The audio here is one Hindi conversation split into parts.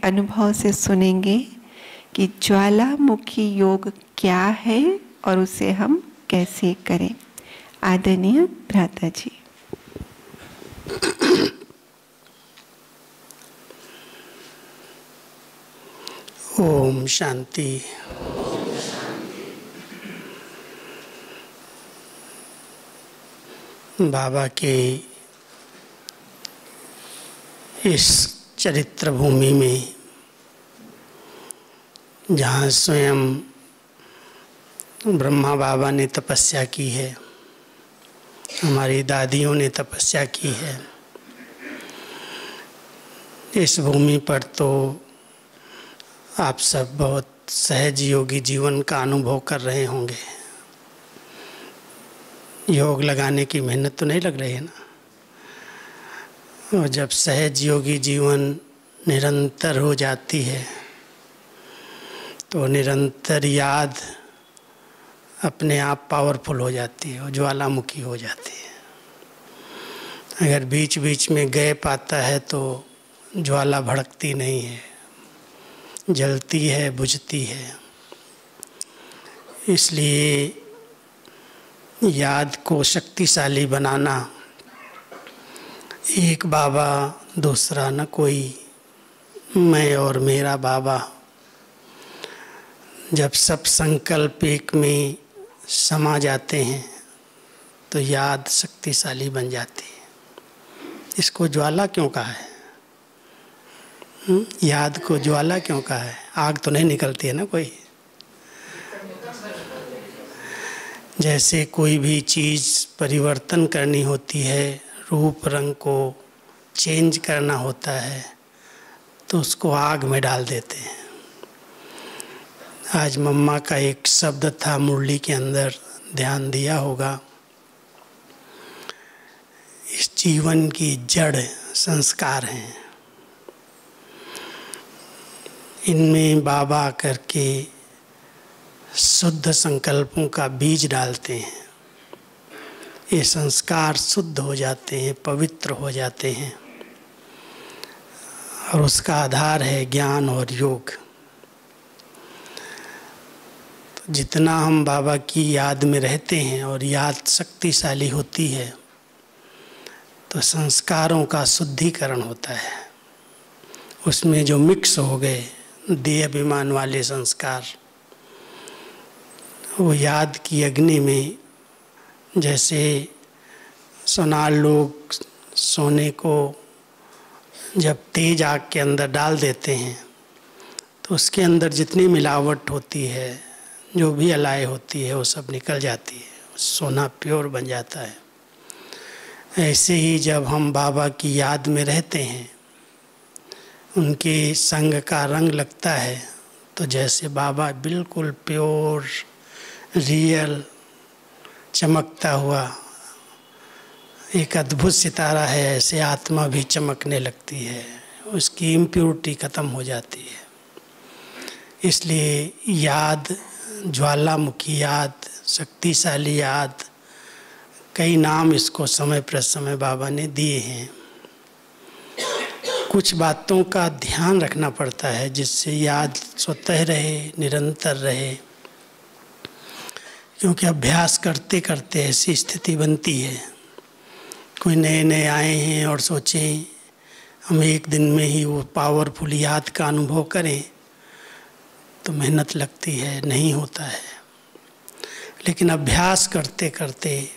अनुभव से सुनेंगे कि ज्वालामुखी योग क्या है और उसे हम कैसे करें। आदरणीय भ्राता जी। ओम शांति। बाबा के इस चरित्र भूमि में, जहाँ स्वयं ब्रह्मा बाबा ने तपस्या की है, हमारी दादियों ने तपस्या की है, इस भूमि पर तो आप सब बहुत सहज योगी जीवन का अनुभव कर रहे होंगे। योग लगाने की मेहनत तो नहीं लग रही है ना। और जब सहज योगी जीवन निरंतर हो जाती है तो निरंतर याद अपने आप पावरफुल हो जाती है और ज्वालामुखी हो जाती है। अगर बीच बीच में गैप आता है तो ज्वाला भड़कती नहीं है, जलती है, बुझती है। इसलिए याद को शक्तिशाली बनाना, एक बाबा दूसरा न कोई, मैं और मेरा बाबा, जब सब संकल्प एक में समा जाते हैं तो याद शक्तिशाली बन जाती है। इसको ज्वाला क्यों कहा है? याद को ज्वाला क्यों कहा है? आग तो नहीं निकलती है ना कोई। जैसे कोई भी चीज़ परिवर्तन करनी होती है, रूप रंग को चेंज करना होता है, तो उसको आग में डाल देते हैं। आज मम्मा का एक शब्द था मुरली के अंदर, ध्यान दिया होगा। इस जीवन की जड़ संस्कार हैं। इनमें बाबा करके शुद्ध संकल्पों का बीज डालते हैं। ये संस्कार शुद्ध हो जाते हैं, पवित्र हो जाते हैं, और उसका आधार है ज्ञान और योग। तो जितना हम बाबा की याद में रहते हैं और याद शक्तिशाली होती है तो संस्कारों का शुद्धिकरण होता है। उसमें जो मिक्स हो गए देह अभिमान वाले संस्कार, वो याद की अग्नि में, जैसे सोनार लोग सोने को जब तेज आग के अंदर डाल देते हैं तो उसके अंदर जितनी मिलावट होती है, जो भी अलाय होती है, वो सब निकल जाती है, सोना प्योर बन जाता है। ऐसे ही जब हम बाबा की याद में रहते हैं, उनके संग का रंग लगता है, तो जैसे बाबा बिल्कुल प्योर, रियल, चमकता हुआ एक अद्भुत सितारा है, ऐसे आत्मा भी चमकने लगती है, उसकी इम्प्योरिटी ख़त्म हो जाती है। इसलिए याद, ज्वालामुखी याद, शक्तिशाली याद, कई नाम इसको समय पर समय बाबा ने दिए हैं। कुछ बातों का ध्यान रखना पड़ता है जिससे याद स्वतः रहे, निरंतर रहे, क्योंकि अभ्यास करते करते ऐसी स्थिति बनती है। कोई नए नए आए हैं और सोचें हम एक दिन में ही वो पावरफुल याद का अनुभव करें, तो मेहनत लगती है, नहीं होता है। लेकिन अभ्यास करते करते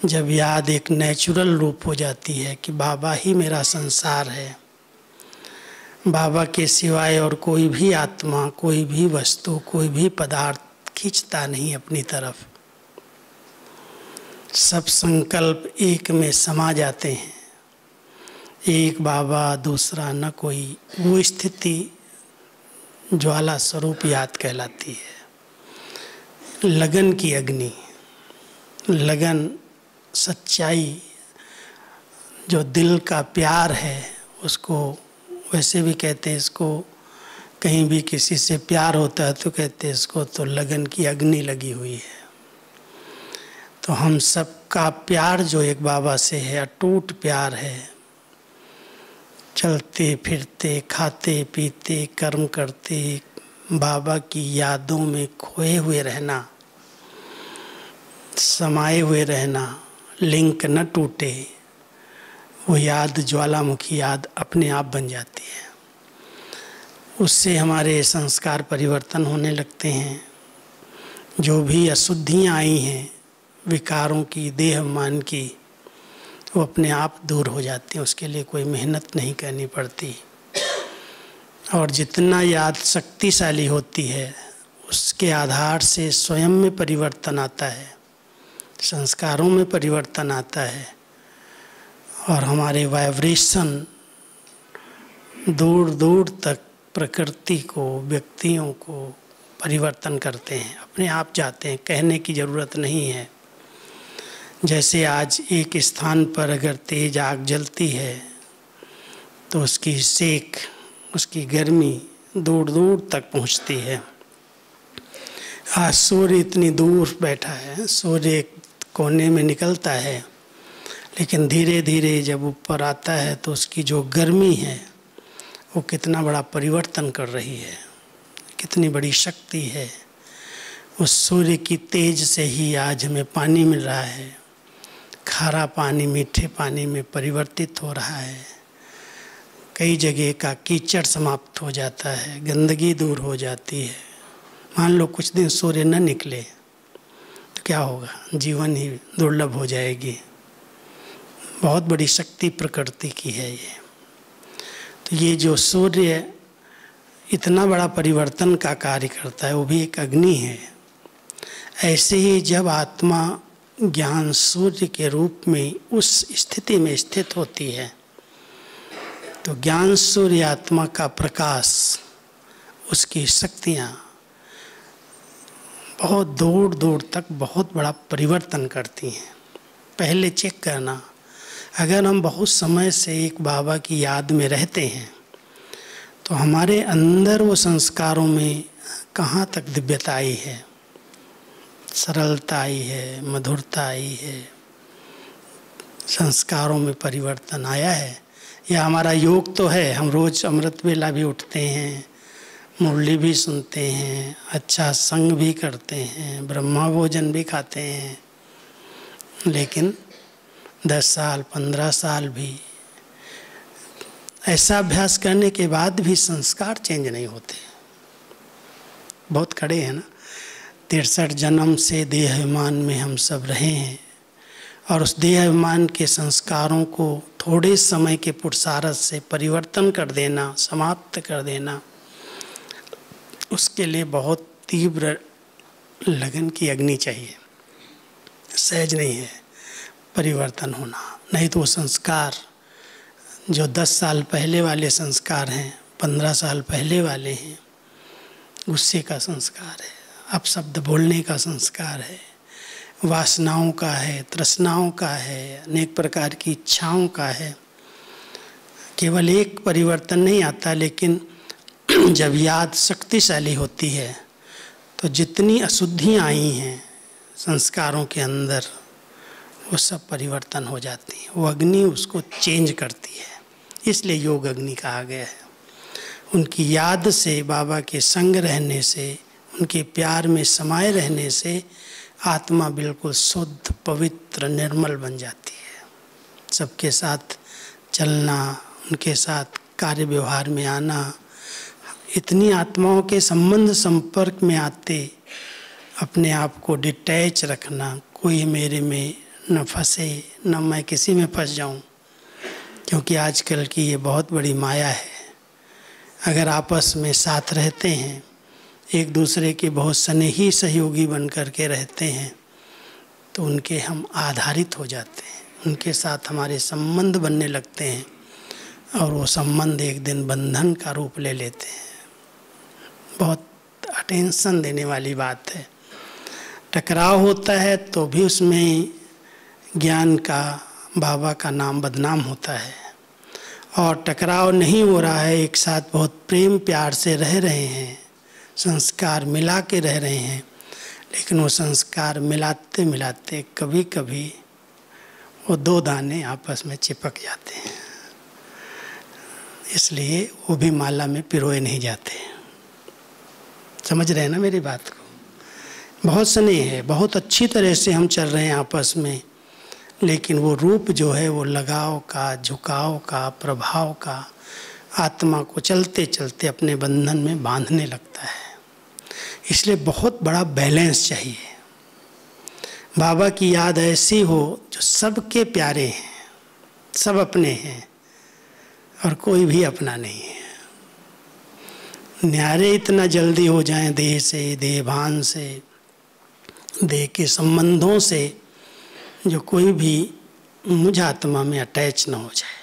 जब याद एक नेचुरल रूप हो जाती है कि बाबा ही मेरा संसार है, बाबा के सिवाय और कोई भी आत्मा, कोई भी वस्तु, कोई भी पदार्थ खींचता नहीं अपनी तरफ, सब संकल्प एक में समा जाते हैं, एक बाबा दूसरा न कोई, वो स्थिति ज्वाला स्वरूप याद कहलाती है। लगन की अग्नि, लगन, सच्चाई, जो दिल का प्यार है, उसको वैसे भी कहते हैं, इसको कहीं भी किसी से प्यार होता है तो कहते हैं इसको तो लगन की अग्नि लगी हुई है। तो हम सब का प्यार जो एक बाबा से है, अटूट प्यार है, चलते फिरते खाते पीते कर्म करते बाबा की यादों में खोए हुए रहना, समाये हुए रहना, लिंक न टूटे, वो याद ज्वालामुखी याद अपने आप बन जाती है। उससे हमारे संस्कार परिवर्तन होने लगते हैं। जो भी अशुद्धियाँ आई हैं विकारों की, देह मान की, वो अपने आप दूर हो जाती हैं। उसके लिए कोई मेहनत नहीं करनी पड़ती। और जितना याद शक्तिशाली होती है उसके आधार से स्वयं में परिवर्तन आता है, संस्कारों में परिवर्तन आता है और हमारे वाइब्रेशन दूर दूर तक प्रकृति को, व्यक्तियों को परिवर्तन करते हैं, अपने आप जाते हैं, कहने की ज़रूरत नहीं है। जैसे आज एक स्थान पर अगर तेज आग जलती है तो उसकी सेक, उसकी गर्मी दूर दूर तक पहुंचती है। आज सूर्य इतनी दूर बैठा है, सूर्य एक कोने में निकलता है, लेकिन धीरे धीरे जब ऊपर आता है तो उसकी जो गर्मी है वो कितना बड़ा परिवर्तन कर रही है, कितनी बड़ी शक्ति है। उस सूर्य की तेज से ही आज हमें पानी मिल रहा है। खारा पानी मीठे पानी में परिवर्तित हो रहा है। कई जगह का कीचड़ समाप्त हो जाता है, गंदगी दूर हो जाती है। मान लो कुछ दिन सूर्य न निकले तो क्या होगा, जीवन ही दुर्लभ हो जाएगी। बहुत बड़ी शक्ति प्रकृति की है ये। तो ये जो सूर्य इतना बड़ा परिवर्तन का कार्य करता है, वो भी एक अग्नि है। ऐसे ही जब आत्मा ज्ञान सूर्य के रूप में उस स्थिति में स्थित होती है तो ज्ञान सूर्य आत्मा का प्रकाश, उसकी शक्तियाँ बहुत दूर दूर तक बहुत बड़ा परिवर्तन करती हैं। पहले चेक करना, अगर हम बहुत समय से एक बाबा की याद में रहते हैं तो हमारे अंदर वो संस्कारों में कहाँ तक दिव्यता आई है, सरलता आई है, मधुरता आई है, संस्कारों में परिवर्तन आया है। या हमारा योग तो है, हम रोज़ अमृत वेला भी उठते हैं, मुरली भी सुनते हैं, अच्छा संग भी करते हैं, ब्रह्मा भोजन भी खाते हैं, लेकिन 10 साल 15 साल भी ऐसा अभ्यास करने के बाद भी संस्कार चेंज नहीं होते। बहुत कड़े हैं ना। 63 जन्म से देह अभिमान में हम सब रहे हैं और उस देह अभिमान के संस्कारों को थोड़े समय के पुरुषार्थ से परिवर्तन कर देना, समाप्त कर देना, उसके लिए बहुत तीव्र लगन की अग्नि चाहिए। सहज नहीं है परिवर्तन होना। नहीं तो वो संस्कार जो 10 साल पहले वाले संस्कार हैं, 15 साल पहले वाले हैं, गुस्से का संस्कार है, अपशब्द बोलने का संस्कार है, वासनाओं का है, तृष्णाओं का है, अनेक प्रकार की इच्छाओं का है। केवल एक परिवर्तन नहीं आता, लेकिन जब याद शक्तिशाली होती है तो जितनी अशुद्धियाँ आई हैं संस्कारों के अंदर वो सब परिवर्तन हो जाती हैं। वो अग्नि उसको चेंज करती है। इसलिए योग अग्नि कहा गया है। उनकी याद से, बाबा के संग रहने से, उनके प्यार में समाये रहने से आत्मा बिल्कुल शुद्ध, पवित्र, निर्मल बन जाती है। सबके साथ चलना, उनके साथ कार्य व्यवहार में आना, इतनी आत्माओं के संबंध संपर्क में आते अपने आप को डिटैच रखना, कोई मेरे में न फंसे, न मैं किसी में फंस जाऊं, क्योंकि आजकल की ये बहुत बड़ी माया है। अगर आपस में साथ रहते हैं, एक दूसरे के बहुत स्नेही सहयोगी बन कर के रहते हैं तो उनके हम आधारित हो जाते हैं, उनके साथ हमारे संबंध बनने लगते हैं और वो संबंध एक दिन बंधन का रूप ले लेते हैं। बहुत अटेंशन देने वाली बात है। टकराव होता है तो भी उसमें ज्ञान का, बाबा का नाम बदनाम होता है, और टकराव नहीं हो रहा है, एक साथ बहुत प्रेम प्यार से रह रहे हैं, संस्कार मिला के रह रहे हैं, लेकिन वो संस्कार मिलाते मिलाते कभी कभी वो 2 दाने आपस में चिपक जाते हैं। इसलिए वो भी माला में पिरोए नहीं जाते। समझ रहे हैं ना मेरी बात को? बहुत स्नेह है, बहुत अच्छी तरह से हम चल रहे हैं आपस में, लेकिन वो रूप जो है वो लगाव का, झुकाव का, प्रभाव का आत्मा को चलते चलते अपने बंधन में बांधने लगता है। इसलिए बहुत बड़ा बैलेंस चाहिए। बाबा की याद ऐसी हो जो सबके प्यारे हैं, सब अपने हैं और कोई भी अपना नहीं है। न्यारे इतना जल्दी हो जाएं देह से, देहभान से, देह के संबंधों से, जो कोई भी मुझ आत्मा में अटैच न हो जाए।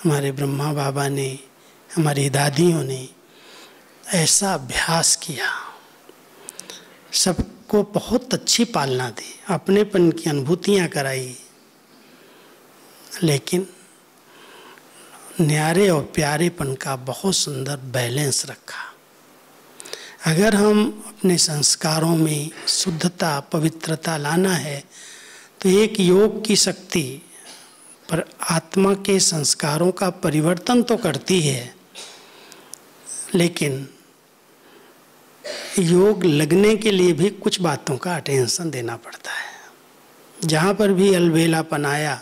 हमारे ब्रह्मा बाबा ने, हमारी दादियों ने ऐसा अभ्यास किया, सबको बहुत अच्छी पालना दी, अपनेपन की अनुभूतियाँ कराई, लेकिन न्यारे और प्यारेपन का बहुत सुंदर बैलेंस रखा। अगर हम अपने संस्कारों में शुद्धता, पवित्रता लाना है तो एक योग की शक्ति पर आत्मा के संस्कारों का परिवर्तन तो करती है, लेकिन योग लगने के लिए भी कुछ बातों का अटेंशन देना पड़ता है। जहाँ पर भी अलबेलापन आया,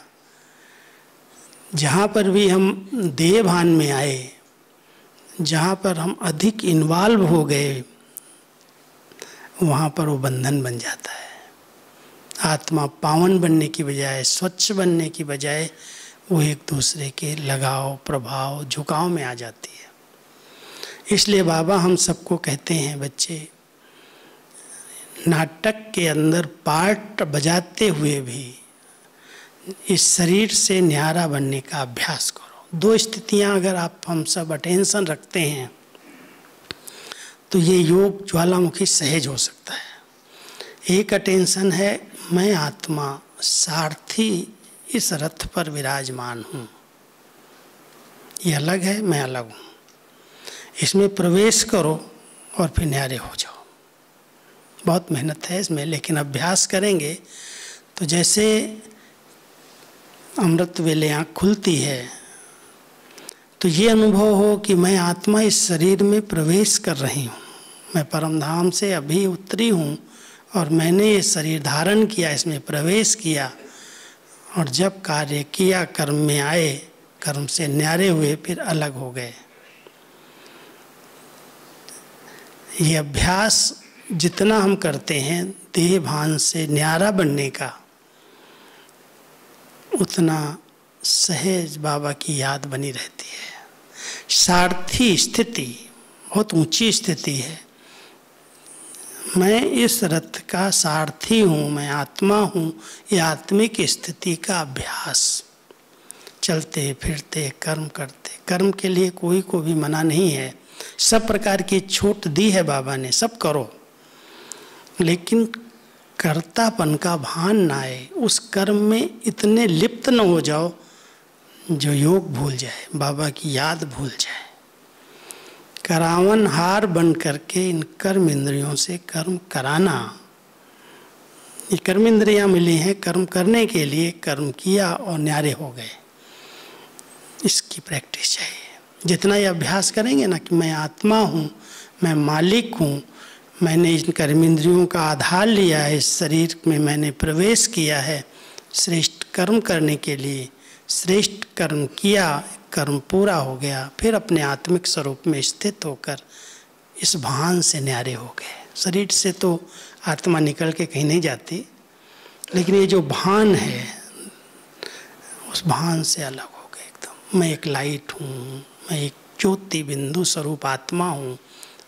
जहाँ पर भी हम देह भान में आए, जहाँ पर हम अधिक इन्वॉल्व हो गए, वहाँ पर वो बंधन बन जाता है। आत्मा पावन बनने की बजाय, स्वच्छ बनने की बजाय वो एक दूसरे के लगाव, प्रभाव, झुकाव में आ जाती है। इसलिए बाबा हम सबको कहते हैं, बच्चे नाटक के अंदर पार्ट बजाते हुए भी इस शरीर से न्यारा बनने का अभ्यास करो। दो स्थितियां अगर आप हम सब अटेंशन रखते हैं तो ये योग ज्वालामुखी सहज हो सकता है। एक अटेंशन है, मैं आत्मा सारथी इस रथ पर विराजमान हूँ। ये अलग है, मैं अलग हूँ। इसमें प्रवेश करो और फिर न्यारे हो जाओ। बहुत मेहनत है इसमें, लेकिन अभ्यास करेंगे तो जैसे अमृत वेले आँख खुलती है तो ये अनुभव हो कि मैं आत्मा इस शरीर में प्रवेश कर रही हूँ, मैं परमधाम से अभी उतरी हूँ और मैंने ये शरीर धारण किया, इसमें प्रवेश किया, और जब कार्य किया, कर्म में आए, कर्म से न्यारे हुए, फिर अलग हो गए। ये अभ्यास जितना हम करते हैं देह भान से न्यारा बनने का, उतना सहज बाबा की याद बनी रहती है। सारथी स्थिति बहुत ऊंची स्थिति है। मैं इस रथ का सारथी हूँ, मैं आत्मा हूँ। ये आत्मिक स्थिति का अभ्यास, चलते फिरते कर्म करते। कर्म के लिए कोई को भी मना नहीं है, सब प्रकार की छूट दी है बाबा ने, सब करो, लेकिन कर्तापन का भान ना आए। उस कर्म में इतने लिप्त न हो जाओ जो योग भूल जाए, बाबा की याद भूल जाए। करावन हार बन करके इन कर्म इंद्रियों से कर्म कराना। ये कर्म इंद्रियां मिली हैं कर्म करने के लिए, कर्म किया और न्यारे हो गए। इसकी प्रैक्टिस चाहिए। जितना ये अभ्यास करेंगे ना कि मैं आत्मा हूँ, मैं मालिक हूँ, मैंने इन कर्म इंद्रियों का आधार लिया है, इस शरीर में मैंने प्रवेश किया है श्रेष्ठ कर्म करने के लिए, श्रेष्ठ कर्म किया, कर्म पूरा हो गया, फिर अपने आत्मिक स्वरूप में स्थित होकर इस भान से न्यारे हो गए। शरीर से तो आत्मा निकल के कहीं नहीं जाती, लेकिन ये जो भान है उस भान से अलग हो गए एकदम। मैं एक लाइट हूँ, मैं एक ज्योति बिंदु स्वरूप आत्मा हूँ,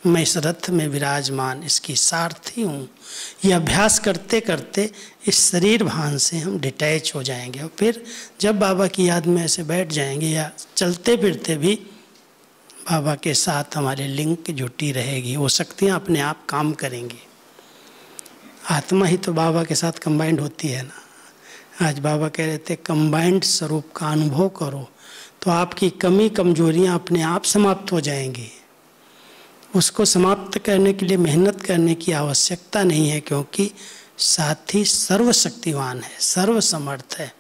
मैं इस रथ में विराजमान इसकी सारथी हूँ। ये अभ्यास करते करते इस शरीर भान से हम डिटैच हो जाएंगे, और फिर जब बाबा की याद में ऐसे बैठ जाएंगे या चलते फिरते भी बाबा के साथ हमारे लिंक जुटी रहेगी, वो शक्तियाँ अपने आप काम करेंगी। आत्मा ही तो बाबा के साथ कंबाइंड होती है ना। आज बाबा कह रहे थे कंबाइंड स्वरूप का अनुभव करो, तो आपकी कमी कमजोरियाँ अपने आप समाप्त हो जाएंगी। उसको समाप्त करने के लिए मेहनत करने की आवश्यकता नहीं है, क्योंकि साथी सर्वशक्तिवान है, सर्वसमर्थ है।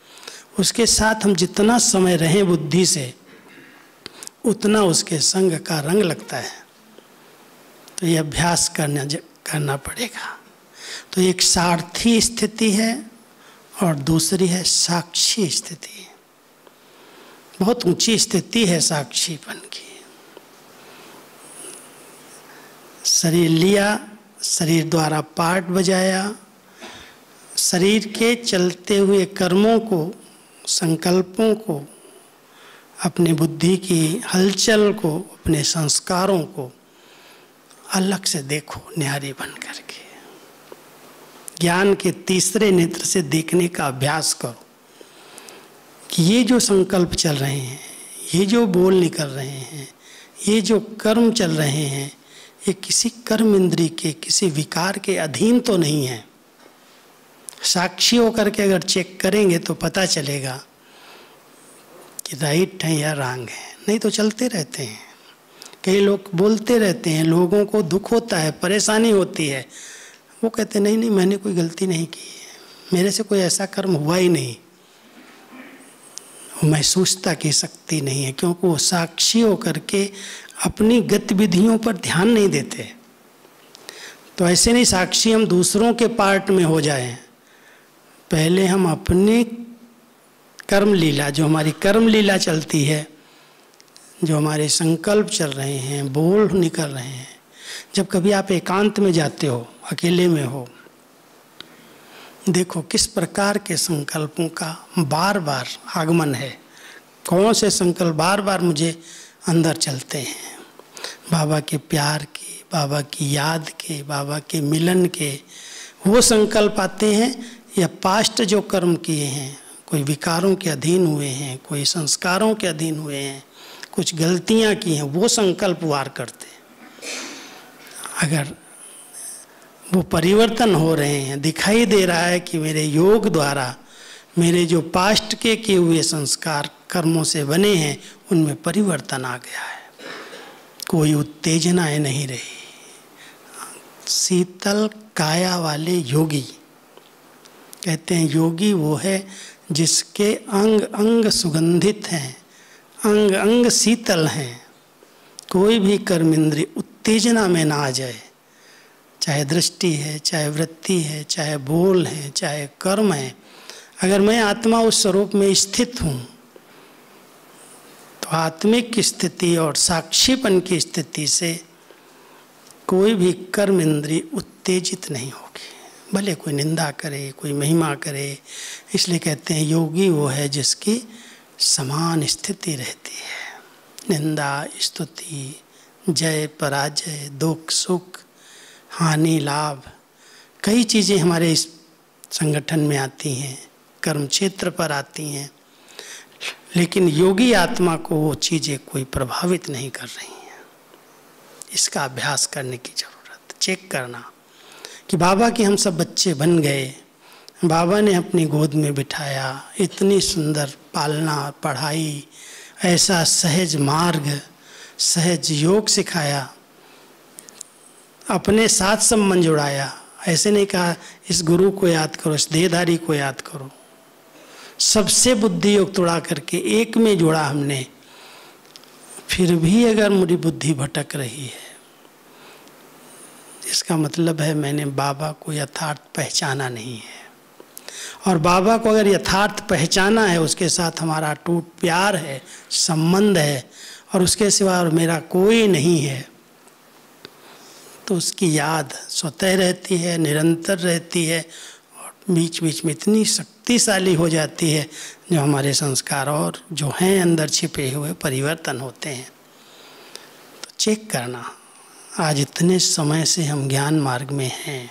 उसके साथ हम जितना समय रहें बुद्धि से, उतना उसके संग का रंग लगता है। तो ये अभ्यास करना पड़ेगा। तो एक सारथी स्थिति है और दूसरी है साक्षी स्थिति। बहुत ऊंची स्थिति है साक्षीपन की। शरीर लिया, शरीर द्वारा पार्ट बजाया, शरीर के चलते हुए कर्मों को, संकल्पों को, अपनी बुद्धि की हलचल को, अपने संस्कारों को अलग से देखो न्यारी बन करके। ज्ञान के तीसरे नेत्र से देखने का अभ्यास करो कि ये जो संकल्प चल रहे हैं, ये जो बोल निकल रहे हैं, ये जो कर्म चल रहे हैं, ये किसी कर्म इंद्री के, किसी विकार के अधीन तो नहीं है। साक्षी होकर के अगर चेक करेंगे तो पता चलेगा कि राइट है या रॉन्ग है। नहीं तो चलते रहते हैं। कई लोग बोलते रहते हैं, लोगों को दुख होता है, परेशानी होती है, वो कहते नहीं नहीं मैंने कोई गलती नहीं की है, मेरे से कोई ऐसा कर्म हुआ ही नहीं। महसूसता की शक्ति नहीं है, क्योंकि वो साक्षी होकर के अपनी गतिविधियों पर ध्यान नहीं देते। तो ऐसे नहीं साक्षी हम दूसरों के पार्ट में हो जाएं, पहले हम अपने कर्म लीला, जो हमारी कर्म लीला चलती है, जो हमारे संकल्प चल रहे हैं, बोल निकल रहे हैं। जब कभी आप एकांत में जाते हो, अकेले में हो, देखो किस प्रकार के संकल्पों का बार बार आगमन है, कौन से संकल्प बार बार मुझे अंदर चलते हैं। बाबा के प्यार के, बाबा की याद के, बाबा के मिलन के वो संकल्प आते हैं, या पास्ट जो कर्म किए हैं, कोई विकारों के अधीन हुए हैं, कोई संस्कारों के अधीन हुए हैं, कुछ गलतियां की हैं, वो संकल्प वार करते हैं। अगर वो परिवर्तन हो रहे हैं, दिखाई दे रहा है कि मेरे योग द्वारा मेरे जो पास्ट के किए हुए संस्कार कर्मों से बने हैं उनमें परिवर्तन आ गया है, कोई उत्तेजनाएं नहीं रही। शीतल काया वाले योगी कहते हैं, योगी वो है जिसके अंग अंग सुगंधित हैं, अंग अंग शीतल हैं, कोई भी कर्म इंद्रिय उत्तेजना में ना आ जाए, चाहे दृष्टि है, चाहे वृत्ति है, चाहे बोल है, चाहे कर्म है। अगर मैं आत्मा उस स्वरूप में स्थित हूँ तो आत्मिक स्थिति और साक्षीपन की स्थिति से कोई भी कर्म इंद्रिय उत्तेजित नहीं होगी, भले कोई निंदा करे, कोई महिमा करे। इसलिए कहते हैं योगी वो है जिसकी समान स्थिति रहती है। निंदा, स्तुति, जय पराजय, दुख सुख, हानि लाभ, कई चीज़ें हमारे इस संगठन में आती हैं, कर्म क्षेत्र पर आती हैं, लेकिन योगी आत्मा को वो चीज़ें कोई प्रभावित नहीं कर रही हैं। इसका अभ्यास करने की ज़रूरत, चेक करना कि बाबा के हम सब बच्चे बन गए, बाबा ने अपनी गोद में बिठाया, इतनी सुंदर पालना पढ़ाई, ऐसा सहज मार्ग, सहज योग सिखाया, अपने साथ संबंध जुड़ाया। ऐसे नहीं कहा इस गुरु को याद करो, इस देहधारी को याद करो, सबसे बुद्धि योग तोड़ा करके एक में जोड़ा हमने। फिर भी अगर मेरी बुद्धि भटक रही है, इसका मतलब है मैंने बाबा को यथार्थ पहचाना नहीं है। और बाबा को अगर यथार्थ पहचाना है, उसके साथ हमारा टूट प्यार है, संबंध है, और उसके सिवा मेरा कोई नहीं है, तो उसकी याद स्वतः रहती है, निरंतर रहती है, और बीच बीच में इतनी शक्तिशाली हो जाती है जो हमारे संस्कार और जो हैं अंदर छिपे हुए परिवर्तन होते हैं। तो चेक करना, आज इतने समय से हम ज्ञान मार्ग में हैं।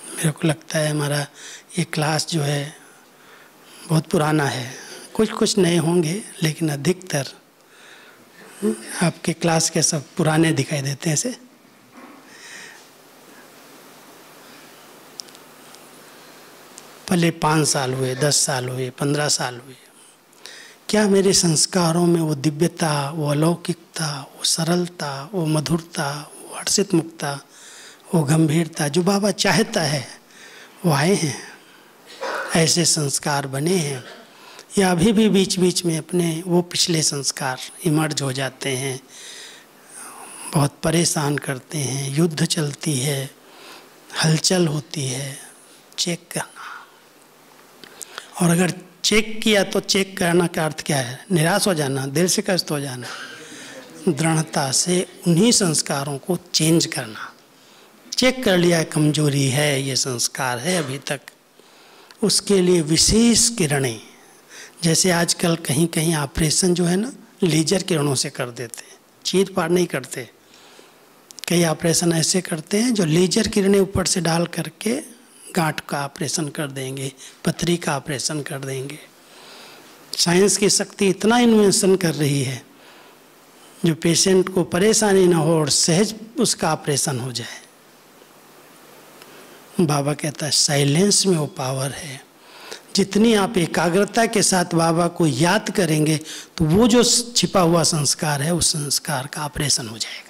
मेरे को लगता है हमारा ये क्लास जो है बहुत पुराना है, कुछ नए होंगे, लेकिन अधिकतर आपके क्लास के सब पुराने दिखाई देते हैं ऐसे। भले 5 साल हुए, 10 साल हुए, 15 साल हुए, क्या मेरे संस्कारों में वो दिव्यता, वो अलौकिकता, वो सरलता, वो मधुरता, वो हर्षित मुक्ता, वो गंभीरता जो बाबा चाहता है वो आए हैं? ऐसे संस्कार बने हैं? या अभी भी बीच बीच में अपने वो पिछले संस्कार इमर्ज हो जाते हैं, बहुत परेशान करते हैं, युद्ध चलती है, हलचल होती है, चेक करना। और अगर चेक किया तो चेक करना का अर्थ क्या है? निराश हो जाना, दिल शिकस्त हो जाना। दृढ़ता से उन्हीं संस्कारों को चेंज करना। चेक कर लिया कमजोरी है, ये संस्कार है अभी तक, उसके लिए विशेष किरणें, जैसे आजकल कहीं कहीं ऑपरेशन जो है ना लेजर किरणों से कर देते हैं, चीर फाड़ नहीं करते। कई ऑपरेशन ऐसे करते हैं जो लेजर किरणें ऊपर से डाल करके गांठ का ऑपरेशन कर देंगे, पथरी का ऑपरेशन कर देंगे। साइंस की शक्ति इतना इन्वेंशन कर रही है जो पेशेंट को परेशानी ना हो और सहज उसका ऑपरेशन हो जाए। बाबा कहता है साइलेंस में वो पावर है। जितनी आप एकाग्रता के साथ बाबा को याद करेंगे तो वो जो छिपा हुआ संस्कार है उस संस्कार का ऑपरेशन हो जाएगा।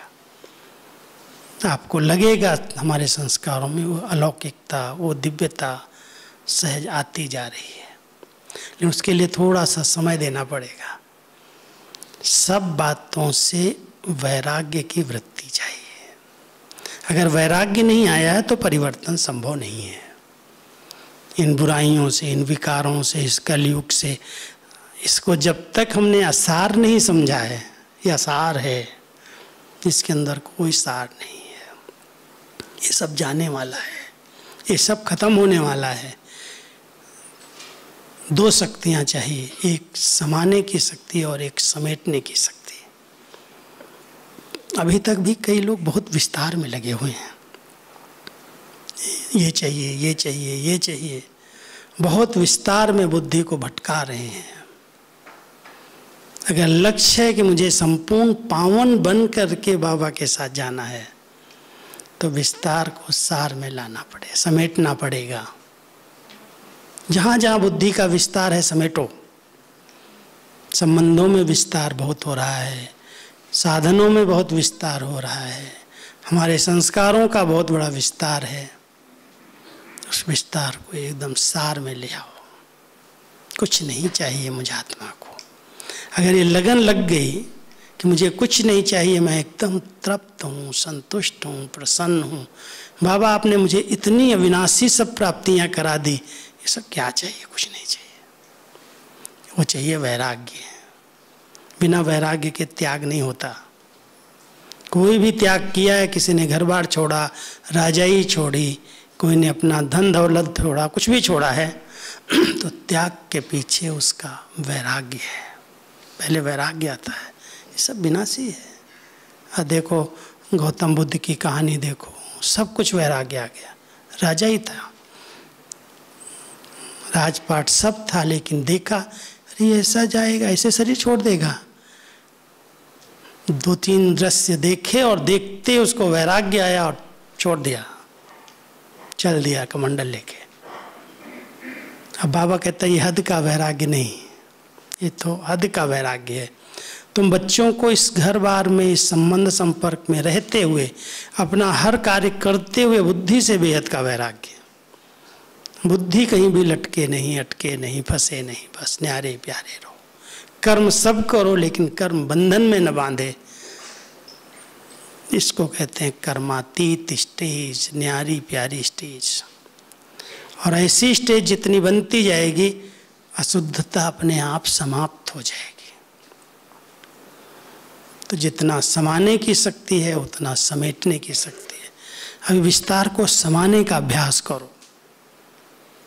आपको लगेगा हमारे संस्कारों में वो अलौकिकता, वो दिव्यता सहज आती जा रही है, लेकिन उसके लिए थोड़ा सा समय देना पड़ेगा। सब बातों से वैराग्य की वृत्ति चाहिए। अगर वैराग्य नहीं आया है तो परिवर्तन संभव नहीं है। इन बुराइयों से, इन विकारों से, इस कलयुग से, इसको जब तक हमने असार नहीं समझा है, ये असार है, इसके अंदर कोई सार नहीं है, ये सब जाने वाला है, ये सब खत्म होने वाला है। दो शक्तियाँ चाहिए, एक समाने की शक्ति और एक समेटने की शक्ति। अभी तक भी कई लोग बहुत विस्तार में लगे हुए हैं, ये चाहिए, ये चाहिए, ये चाहिए, बहुत विस्तार में बुद्धि को भटका रहे हैं। अगर लक्ष्य है कि मुझे संपूर्ण पावन बन करके बाबा के साथ जाना है तो विस्तार को सार में लाना पड़ेगा, समेटना पड़ेगा। जहाँ जहाँ बुद्धि का विस्तार है समेटो। संबंधों में विस्तार बहुत हो रहा है, साधनों में बहुत विस्तार हो रहा है, हमारे संस्कारों का बहुत बड़ा विस्तार है। उस विस्तार को एकदम सार में ले आओ। कुछ नहीं चाहिए मुझे आत्मा को। अगर ये लगन लग गई कि मुझे कुछ नहीं चाहिए, मैं एकदम तृप्त हूँ, संतुष्ट हूँ, प्रसन्न हूँ, बाबा आपने मुझे इतनी अविनाशी सब प्राप्तियाँ करा दी, ये सब क्या चाहिए? कुछ नहीं चाहिए। वो चाहिए वैराग्य। बिना वैराग्य के त्याग नहीं होता। कोई भी त्याग किया है, किसी ने घर बार छोड़ा, राजाई छोड़ी, कोई ने अपना धन दौलत छोड़ा, कुछ भी छोड़ा है तो त्याग के पीछे उसका वैराग्य है। पहले वैराग्य आता है। ये सब विनाशी है। देखो गौतम बुद्ध की कहानी देखो, सब कुछ वैराग्य आ गया। राजा ही था, राजपाट सब था, लेकिन देखा अरे ऐसा जाएगा, ऐसे शरीर छोड़ देगा। 2-3 दृश्य देखे और देखते उसको वैराग्य आया और छोड़ दिया, चल दिया कमंडल लेके। अब बाबा कहता है ये हद का वैराग्य नहीं, ये तो हद का वैराग्य है। तुम बच्चों को इस घर बार में, इस संबंध संपर्क में रहते हुए, अपना हर कार्य करते हुए बुद्धि से बेहद का वैराग्य। बुद्धि कहीं भी लटके नहीं, अटके नहीं, फंसे नहीं, बस न्यारे प्यारे रहो। कर्म सब करो लेकिन कर्म बंधन में न बांधे। इसको कहते हैं कर्मातीत स्टेज, न्यारी प्यारी स्टेज। और ऐसी स्टेज जितनी बनती जाएगी, अशुद्धता अपने आप समाप्त हो जाएगी। तो जितना समाने की शक्ति है उतना समेटने की शक्ति है। अभी विस्तार को समाने का अभ्यास करो,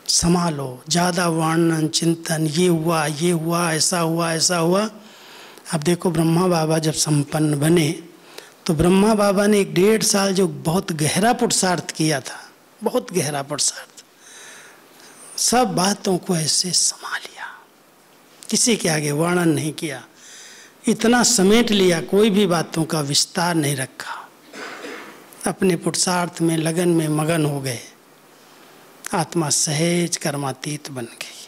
संभालो। ज़्यादा वर्णन चिंतन, ये हुआ, ये हुआ, ऐसा हुआ, ऐसा हुआ। अब देखो ब्रह्मा बाबा जब संपन्न बने तो ब्रह्मा बाबा ने 1.5 साल जो बहुत गहरा पुरुषार्थ किया था, बहुत गहरा पुरुषार्थ, सब बातों को ऐसे संभाल लिया, किसी के आगे वर्णन नहीं किया, इतना समेट लिया, कोई भी बातों का विस्तार नहीं रखा। अपने पुरुषार्थ में, लगन में मगन हो गए। आत्मा सहज कर्मातीत बन गई।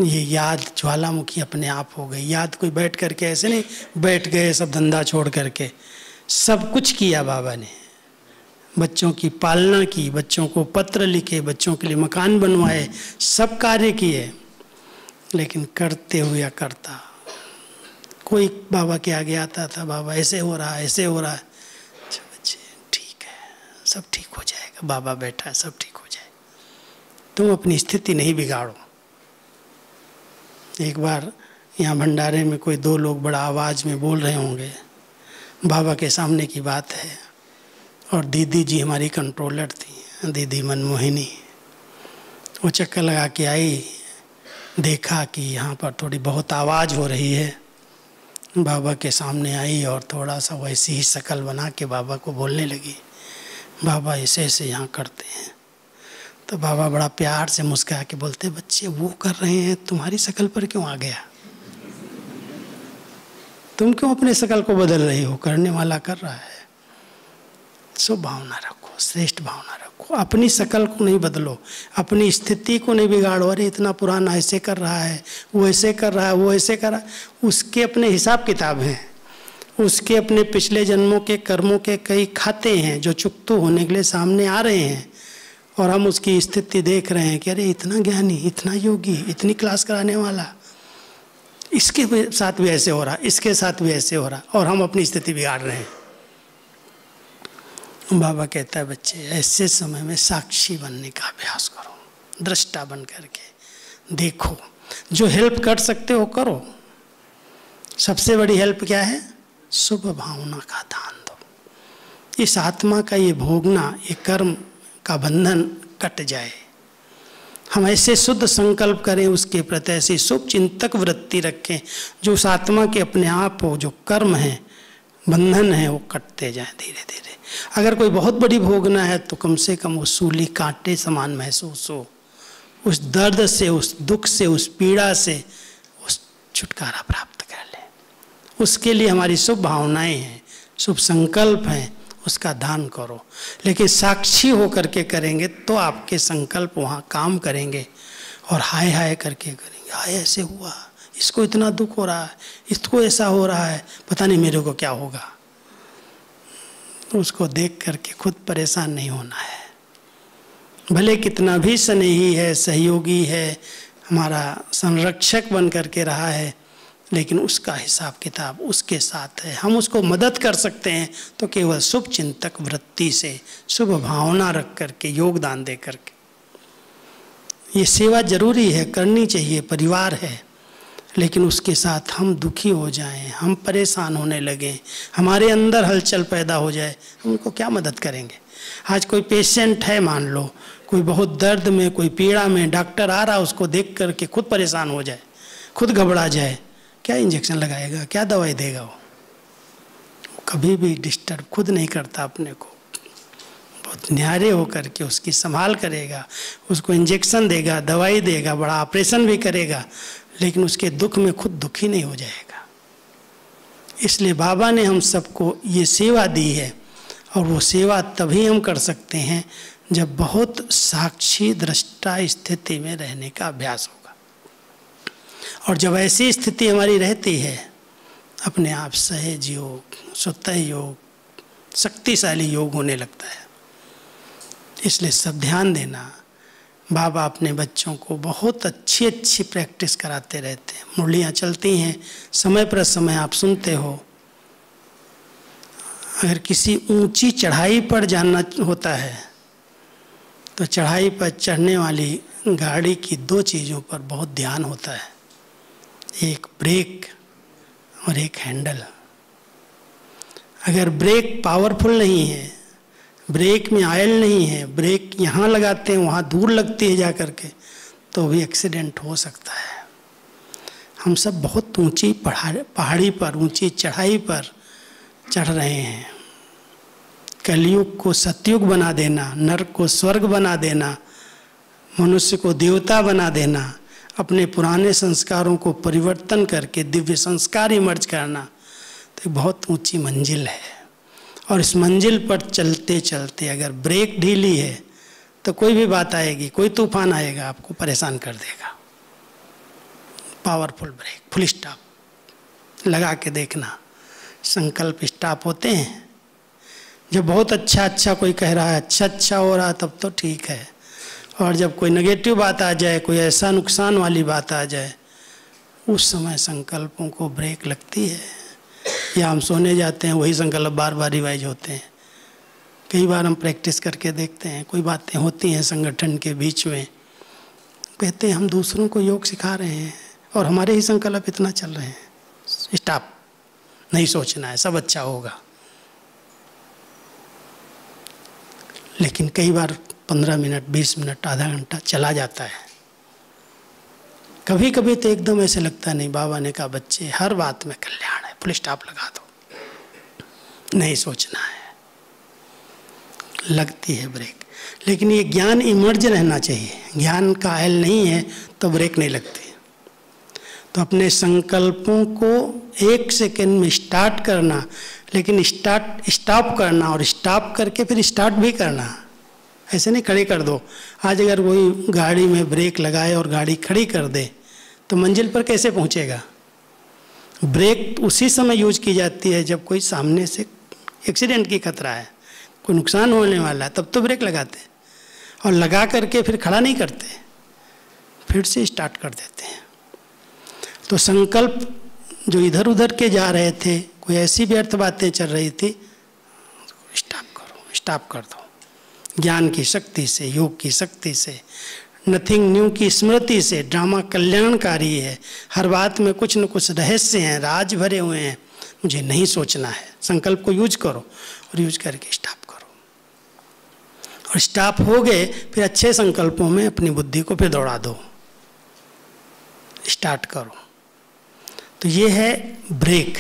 ये याद ज्वालामुखी अपने आप हो गई। याद कोई बैठ करके ऐसे नहीं बैठ गए सब धंधा छोड़ करके, सब कुछ किया बाबा ने। बच्चों की पालना की, बच्चों को पत्र लिखे, बच्चों के लिए मकान बनवाए, सब कार्य किए। लेकिन करते हुए अकर्ता। कोई बाबा के आगे आता था, बाबा ऐसे हो रहा है, ऐसे हो रहा है। अच्छा बच्चे ठीक है, सब ठीक हो जाएगा, बाबा बैठा है, सब ठीक हो जाएगा। तुम अपनी स्थिति नहीं बिगाड़ो। एक बार यहाँ भंडारे में कोई दो लोग बड़ा आवाज़ में बोल रहे होंगे, बाबा के सामने की बात है, और दीदी जी हमारी कंट्रोलर थी, दीदी मनमोहिनी। वो चक्कर लगा के आई, देखा कि यहाँ पर थोड़ी बहुत आवाज़ हो रही है। बाबा के सामने आई और थोड़ा सा वैसी ही शक्ल बना के बाबा को बोलने लगी, बाबा ऐसे ऐसे यहाँ करते हैं। तो बाबा बड़ा प्यार से मुस्कुरा के बोलते, बच्चे वो कर रहे हैं, तुम्हारी शक्ल पर क्यों आ गया? तुम क्यों अपने शक्ल को बदल रही हो? करने वाला कर रहा है। शुभ भावना रखो, श्रेष्ठ भावना रखो, अपनी शक्ल को नहीं बदलो, अपनी स्थिति को नहीं बिगाड़ो। अरे इतना पुराना ऐसे कर रहा है, वो ऐसे कर रहा है, वो ऐसे कर रहा है। उसके अपने हिसाब किताब हैं, उसके अपने पिछले जन्मों के कर्मों के कई खाते हैं जो चुकतू होने के लिए सामने आ रहे हैं, और हम उसकी स्थिति देख रहे हैं कि अरे इतना ज्ञानी, इतना योगी, इतनी क्लास कराने वाला, इसके साथ भी ऐसे हो रहा, इसके साथ भी ऐसे हो रहा, और हम अपनी स्थिति बिगाड़ रहे हैं। बाबा कहता है बच्चे ऐसे समय में साक्षी बनने का अभ्यास करो, दृष्टा बन करके देखो, जो हेल्प कर सकते हो करो। सबसे बड़ी हेल्प क्या है? शुभ भावना का दान दो। इस आत्मा का ये भोगना, ये कर्म का बंधन कट जाए। हम ऐसे शुद्ध संकल्प करें उसके प्रति, ऐसी शुभ चिंतक वृत्ति रखें जो उस आत्मा के अपने आप हो, जो कर्म है, बंधन है, वो कटते जाए धीरे धीरे। अगर कोई बहुत बड़ी भोगना है तो कम से कम वो सूली कांटे समान महसूस हो, उस दर्द से, उस दुख से, उस पीड़ा से उस छुटकारा प्राप्त कर ले। उसके लिए हमारी शुभ भावनाएं हैं, शुभ संकल्प हैं, उसका दान करो। लेकिन साक्षी होकर के करेंगे तो आपके संकल्प वहाँ काम करेंगे, और हाय हाय करके करेंगे, हाय ऐसे हुआ, इसको इतना दुख हो रहा है, इसको ऐसा हो रहा है, पता नहीं मेरे को क्या होगा। उसको देख करके खुद परेशान नहीं होना है। भले कितना भी स्नेही है, सहयोगी है, हमारा संरक्षक बन करके रहा है, लेकिन उसका हिसाब किताब उसके साथ है। हम उसको मदद कर सकते हैं तो केवल शुभ चिंतक वृत्ति से, शुभ भावना रख करके, योगदान दे करके। ये सेवा जरूरी है, करनी चाहिए, परिवार है, लेकिन उसके साथ हम दुखी हो जाएं, हम परेशान होने लगें, हमारे अंदर हलचल पैदा हो जाए, हम उनको क्या मदद करेंगे? आज कोई पेशेंट है, मान लो कोई बहुत दर्द में, कोई पीड़ा में, डॉक्टर आ रहा, उसको देख करके खुद परेशान हो जाए, खुद घबरा जाए, क्या इंजेक्शन लगाएगा, क्या दवाई देगा? वो कभी भी डिस्टर्ब खुद नहीं करता अपने को, बहुत न्यारे होकर के उसकी संभाल करेगा, उसको इंजेक्शन देगा, दवाई देगा, बड़ा ऑपरेशन भी करेगा, लेकिन उसके दुख में खुद दुखी नहीं हो जाएगा। इसलिए बाबा ने हम सबको ये सेवा दी है, और वो सेवा तभी हम कर सकते हैं जब बहुत साक्षी दृष्टा स्थिति में रहने का अभ्यास होगा। और जब ऐसी स्थिति हमारी रहती है, अपने आप सहज योग, स्वतः योग, शक्तिशाली योग होने लगता है। इसलिए सब ध्यान देना। बाबा अपने बच्चों को बहुत अच्छी अच्छी प्रैक्टिस कराते रहते हैं, मुरलियाँ चलती हैं, समय पर समय आप सुनते हो। अगर किसी ऊंची चढ़ाई पर जाना होता है तो चढ़ाई पर चढ़ने वाली गाड़ी की दो चीज़ों पर बहुत ध्यान होता है, एक ब्रेक और एक हैंडल। अगर ब्रेक पावरफुल नहीं है, ब्रेक में ऑयल नहीं है, ब्रेक यहाँ लगाते हैं वहाँ दूर लगती है जा कर के, तो भी एक्सीडेंट हो सकता है। हम सब बहुत ऊंची पहाड़ी पर, ऊंची चढ़ाई पर चढ़ रहे हैं। कलयुग को सतयुग बना देना, नरक को स्वर्ग बना देना, मनुष्य को देवता बना देना, अपने पुराने संस्कारों को परिवर्तन करके दिव्य संस्कार इमर्ज करना, तो बहुत ऊंची मंजिल है। और इस मंजिल पर चलते चलते अगर ब्रेक ढीली है तो कोई भी बात आएगी, कोई तूफान आएगा, आपको परेशान कर देगा। पावरफुल ब्रेक, फुल स्टॉप लगा के देखना। संकल्प स्टॉप होते हैं जब बहुत अच्छा कोई कह रहा है, अच्छा हो रहा, तब तो ठीक है। और जब कोई नेगेटिव बात आ जाए, कोई ऐसा नुकसान वाली बात आ जाए, उस समय संकल्पों को ब्रेक लगती है, या हम सोने जाते हैं वही संकल्प बार बार रिवाइज होते हैं। कई बार हम प्रैक्टिस करके देखते हैं, कोई बातें होती हैं संगठन के बीच में, कहते हैं हम दूसरों को योग सिखा रहे हैं और हमारे ही संकल्प इतना चल रहे हैं, स्टॉप, नहीं सोचना है, सब अच्छा होगा। लेकिन कई बार 15 मिनट, 20 मिनट, आधा घंटा चला जाता है। कभी कभी तो एकदम ऐसे लगता नहीं, बाबा ने कहा बच्चे हर बात में कल्याण है, फुल स्टॉप लगा दो, नहीं सोचना है, लगती है ब्रेक। लेकिन ये ज्ञान इमर्ज रहना चाहिए, ज्ञान का अहल नहीं है तो ब्रेक नहीं लगती। तो अपने संकल्पों को 1 सेकेंड में स्टार्ट करना, लेकिन स्टॉप करना और स्टॉप करके फिर स्टार्ट भी करना, ऐसे नहीं खड़े कर दो। आज अगर कोई गाड़ी में ब्रेक लगाए और गाड़ी खड़ी कर दे तो मंजिल पर कैसे पहुंचेगा? ब्रेक उसी समय यूज की जाती है जब कोई सामने से एक्सीडेंट की खतरा है, कोई नुकसान होने वाला है, तब तो ब्रेक लगाते हैं। और लगा करके फिर खड़ा नहीं करते, फिर से स्टार्ट कर देते हैं। तो संकल्प जो इधर उधर के जा रहे थे, कोई ऐसी व्यर्थ बातें चल रही थी, स्टॉप करो, स्टॉप कर दो। ज्ञान की शक्ति से, योग की शक्ति से, नथिंग न्यू की स्मृति से, ड्रामा कल्याणकारी है, हर बात में कुछ न कुछ रहस्य हैं, राज भरे हुए हैं, मुझे नहीं सोचना है। संकल्प को यूज करो और यूज करके स्टॉप करो। और स्टॉप हो गए फिर अच्छे संकल्पों में अपनी बुद्धि को फिर दौड़ा दो, स्टार्ट करो। तो ये है ब्रेक,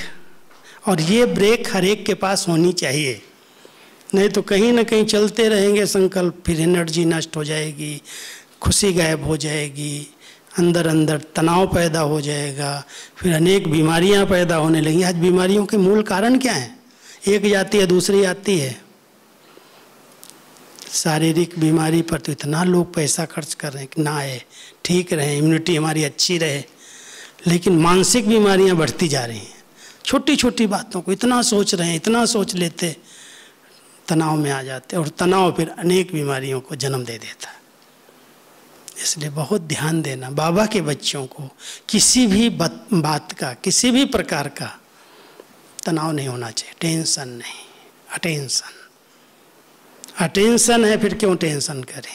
और ये ब्रेक हर एक के पास होनी चाहिए, नहीं तो कहीं ना कहीं चलते रहेंगे संकल्प, फिर एनर्जी नष्ट हो जाएगी, खुशी गायब हो जाएगी, अंदर अंदर तनाव पैदा हो जाएगा, फिर अनेक बीमारियां पैदा होने लगेंगी। आज बीमारियों के मूल कारण क्या है? एक जाती है दूसरी आती है। शारीरिक बीमारी पर तो इतना लोग पैसा खर्च कर रहे हैं कि ना आए, ठीक रहे, इम्यूनिटी हमारी अच्छी रहे, लेकिन मानसिक बीमारियां बढ़ती जा रही हैं। छोटी छोटी बातों को इतना सोच रहे हैं, इतना सोच लेते, तनाव में आ जाते, और तनाव फिर अनेक बीमारियों को जन्म दे देता है। इसलिए बहुत ध्यान देना, बाबा के बच्चों को किसी भी बात का, किसी भी प्रकार का तनाव नहीं होना चाहिए, टेंशन नहीं, अटेंशन। अटेंशन है फिर क्यों टेंशन करें?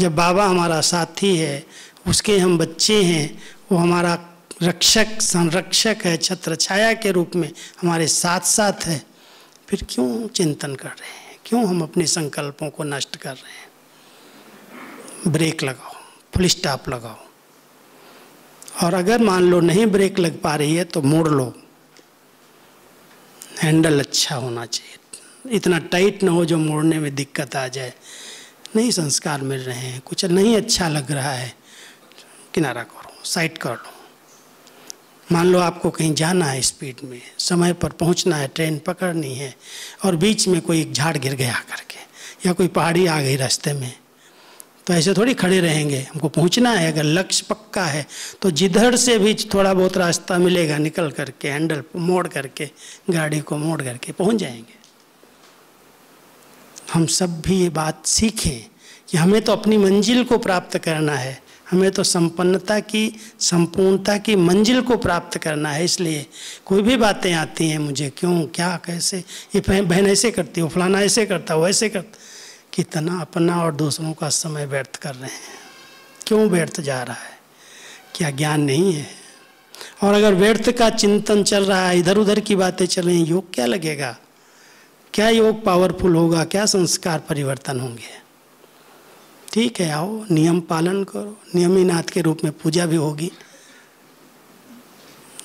जब बाबा हमारा साथी है, उसके हम बच्चे हैं, वो हमारा रक्षक संरक्षक है, छत्र छाया के रूप में हमारे साथ साथ है, फिर क्यों चिंतन कर रहे हैं? क्यों हम अपने संकल्पों को नष्ट कर रहे हैं? ब्रेक लगाओ, फुल स्टॉप लगाओ। और अगर मान लो नहीं ब्रेक लग पा रही है तो मोड़ लो, हैंडल अच्छा होना चाहिए, इतना टाइट ना हो जो मोड़ने में दिक्कत आ जाए। नहीं संस्कार मिल रहे हैं, कुछ नहीं अच्छा लग रहा है, किनारा करो, साइड कर लो। मान लो आपको कहीं जाना है, स्पीड में समय पर पहुंचना है, ट्रेन पकड़नी है, और बीच में कोई झाड़ गिर गया करके, या कोई पहाड़ी आ गई रास्ते में, तो ऐसे थोड़ी खड़े रहेंगे, हमको पहुंचना है। अगर लक्ष्य पक्का है तो जिधर से भी थोड़ा बहुत रास्ता मिलेगा निकल करके, हैंडल मोड़ करके, गाड़ी को मोड़ करके पहुंच जाएंगे। हम सब भी ये बात सीखें कि हमें तो अपनी मंजिल को प्राप्त करना है, हमें तो संपन्नता की, संपूर्णता की मंजिल को प्राप्त करना है। इसलिए कोई भी बातें आती हैं, मुझे क्यों, क्या, कैसे, ये बहन ऐसे करती हो, फलाना ऐसे करता, वो ऐसे करता, कितना अपना और दूसरों का समय व्यर्थ कर रहे हैं। क्यों व्यर्थ जा रहा है? क्या ज्ञान नहीं है? और अगर व्यर्थ का चिंतन चल रहा है, इधर उधर की बातें चल रही हैं, योग क्या लगेगा? क्या योग पावरफुल होगा? क्या संस्कार परिवर्तन होंगे? ठीक है, आओ नियम पालन करो, नियमी नाथ के रूप में पूजा भी होगी,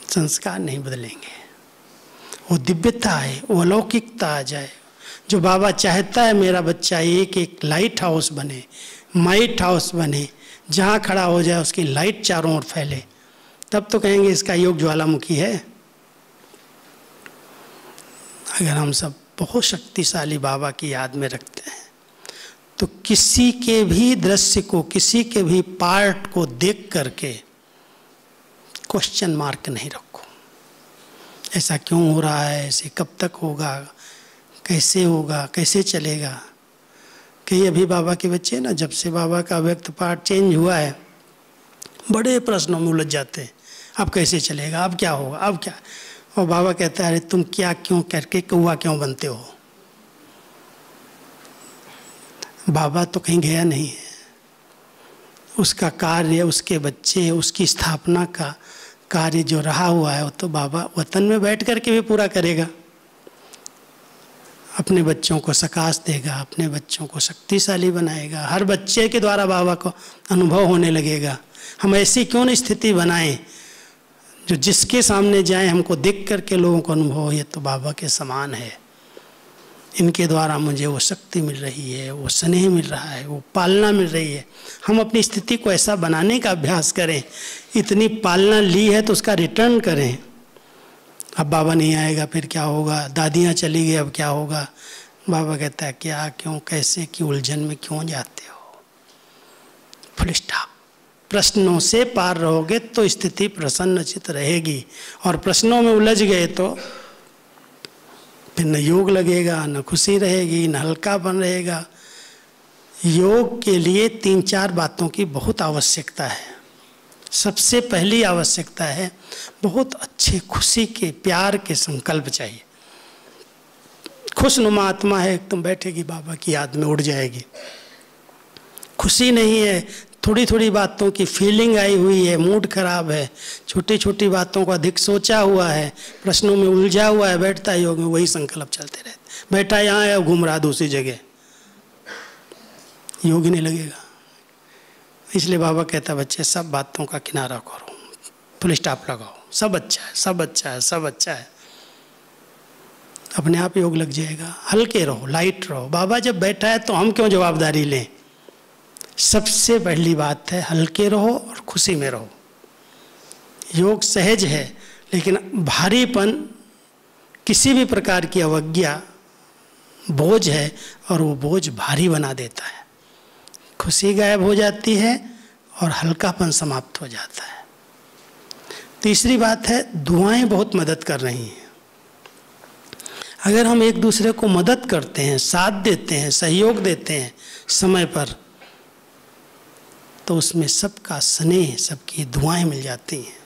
संस्कार नहीं बदलेंगे। वो दिव्यता है, वो अलौकिकता आ जाए। जो बाबा चाहता है मेरा बच्चा एक एक लाइट हाउस बने, माइट हाउस बने, जहाँ खड़ा हो जाए उसकी लाइट चारों ओर फैले, तब तो कहेंगे इसका योग ज्वालामुखी है। अगर हम सब बहुत शक्तिशाली बाबा की याद में रखते हैं तो किसी के भी दृश्य को, किसी के भी पार्ट को देख करके क्वेश्चन मार्क नहीं रखो। ऐसा क्यों हो रहा है, ऐसे कब तक होगा, कैसे होगा, कैसे चलेगा। कई अभी बाबा के बच्चे ना, जब से बाबा का व्यक्त पाठ चेंज हुआ है, बड़े प्रश्नों में उलझ जाते हैं। अब कैसे चलेगा, अब क्या होगा, अब क्या। और बाबा कहता है अरे तुम क्या क्यों करके कौवा क्यों बनते हो। बाबा तो कहीं गया नहीं है, उसका कार्य, उसके बच्चे, उसकी स्थापना का कार्य जो रहा हुआ है वो तो बाबा वतन में बैठ कर के भी पूरा करेगा। अपने बच्चों को सकाश देगा, अपने बच्चों को शक्तिशाली बनाएगा, हर बच्चे के द्वारा बाबा को अनुभव होने लगेगा। हम ऐसी क्यों नहीं स्थिति बनाएं जो जिसके सामने जाए हमको देख करके लोगों को अनुभव हो ये तो बाबा के समान है, इनके द्वारा मुझे वो शक्ति मिल रही है, वो स्नेह मिल रहा है, वो पालना मिल रही है। हम अपनी स्थिति को ऐसा बनाने का अभ्यास करें, इतनी पालना ली है तो उसका रिटर्न करें। अब बाबा नहीं आएगा फिर क्या होगा, दादियाँ चली गई अब क्या होगा। बाबा कहता है क्या, क्यों, कैसे की उलझन में क्यों जाते हो। Full stop. प्रश्नों से पार रहोगे तो स्थिति प्रसन्नचित रहेगी, और प्रश्नों में उलझ गए तो फिर न योग लगेगा, न खुशी रहेगी, न हल्कापन रहेगा। योग के लिए 3-4 बातों की बहुत आवश्यकता है। सबसे पहली आवश्यकता है बहुत अच्छे खुशी के, प्यार के संकल्प चाहिए। खुशनुमा आत्मा है, एकदम बैठेगी बाबा की याद में उड़ जाएगी। खुशी नहीं है, थोड़ी थोड़ी बातों की फीलिंग आई हुई है, मूड खराब है, छोटी छोटी बातों को अधिक सोचा हुआ है, प्रश्नों में उलझा हुआ है, बैठता है योग में वही संकल्प चलते रहते। बैठा यहाँ है घूम रहा दूसरी जगह, योग नहीं लगेगा। इसलिए बाबा कहता है बच्चे सब बातों का किनारा करो, फुल स्टॉप लगाओ, सब अच्छा है, सब अच्छा है, सब अच्छा है, अपने आप योग लग जाएगा। हल्के रहो, लाइट रहो। बाबा जब बैठा है तो हम क्यों जवाबदारी लें। सबसे पहली बात है हल्के रहो और खुशी में रहो। योग सहज है, लेकिन भारीपन, किसी भी प्रकार की अवज्ञा बोझ है, और वो बोझ भारी बना देता है। खुशी गायब हो जाती है और हल्कापन समाप्त हो जाता है। तीसरी बात है दुआएं बहुत मदद कर रही हैं। अगर हम एक दूसरे को मदद करते हैं, साथ देते हैं, सहयोग देते हैं समय पर, तो उसमें सबका स्नेह, सबकी दुआएं मिल जाती हैं,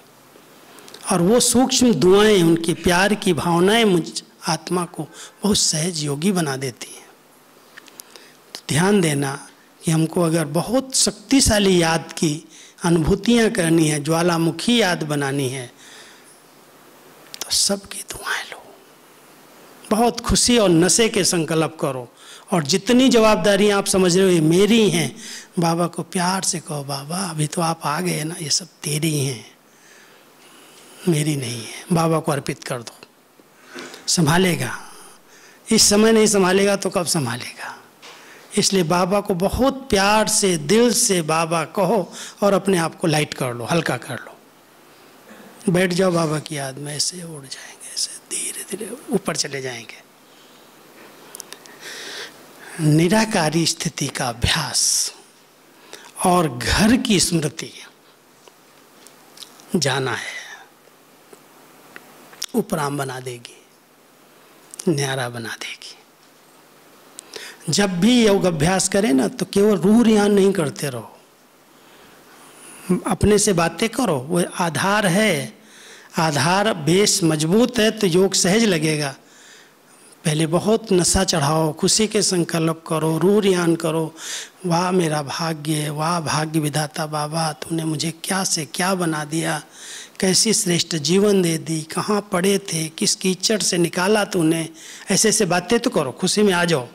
और वो सूक्ष्म दुआएं, उनकी प्यार की भावनाएं मुझ आत्मा को बहुत सहज योगी बना देती हैं। तो ध्यान देना कि हमको अगर बहुत शक्तिशाली याद की अनुभूतियाँ करनी है, ज्वालामुखी याद बनानी है, तो सबकी दुआएं लो, बहुत खुशी और नशे के संकल्प करो, और जितनी जवाबदारियाँ आप समझ रहे हो ये मेरी हैं, बाबा को प्यार से कहो बाबा अभी तो आप आ गए ना, ये सब तेरी हैं, मेरी नहीं है। बाबा को अर्पित कर दो, संभालेगा। इस समय नहीं संभालेगा तो कब संभालेगा। इसलिए बाबा को बहुत प्यार से, दिल से बाबा कहो, और अपने आप को लाइट कर लो, हल्का कर लो। बैठ जाओ बाबा की याद में, ऐसे उड़ जाएंगे, ऐसे धीरे धीरे ऊपर चले जाएंगे। निराकारी स्थिति का अभ्यास और घर की स्मृति जाना है, उपराम बना देगी, न्यारा बना देगी। जब भी योग अभ्यास करें ना तो केवल रूह रियान नहीं करते रहो, अपने से बातें करो। वो आधार है, आधार बेस मजबूत है तो योग सहज लगेगा। पहले बहुत नशा चढ़ाओ, खुशी के संकल्प करो, रूह रियान करो, वाह मेरा भाग्य, वाह भाग्य विधाता बाबा, तूने मुझे क्या से क्या बना दिया, कैसी श्रेष्ठ जीवन दे दी, कहाँ पड़े थे, किस कीचड़ से निकाला तूने। ऐसे ऐसे बातें तो करो, खुशी में आ जाओ,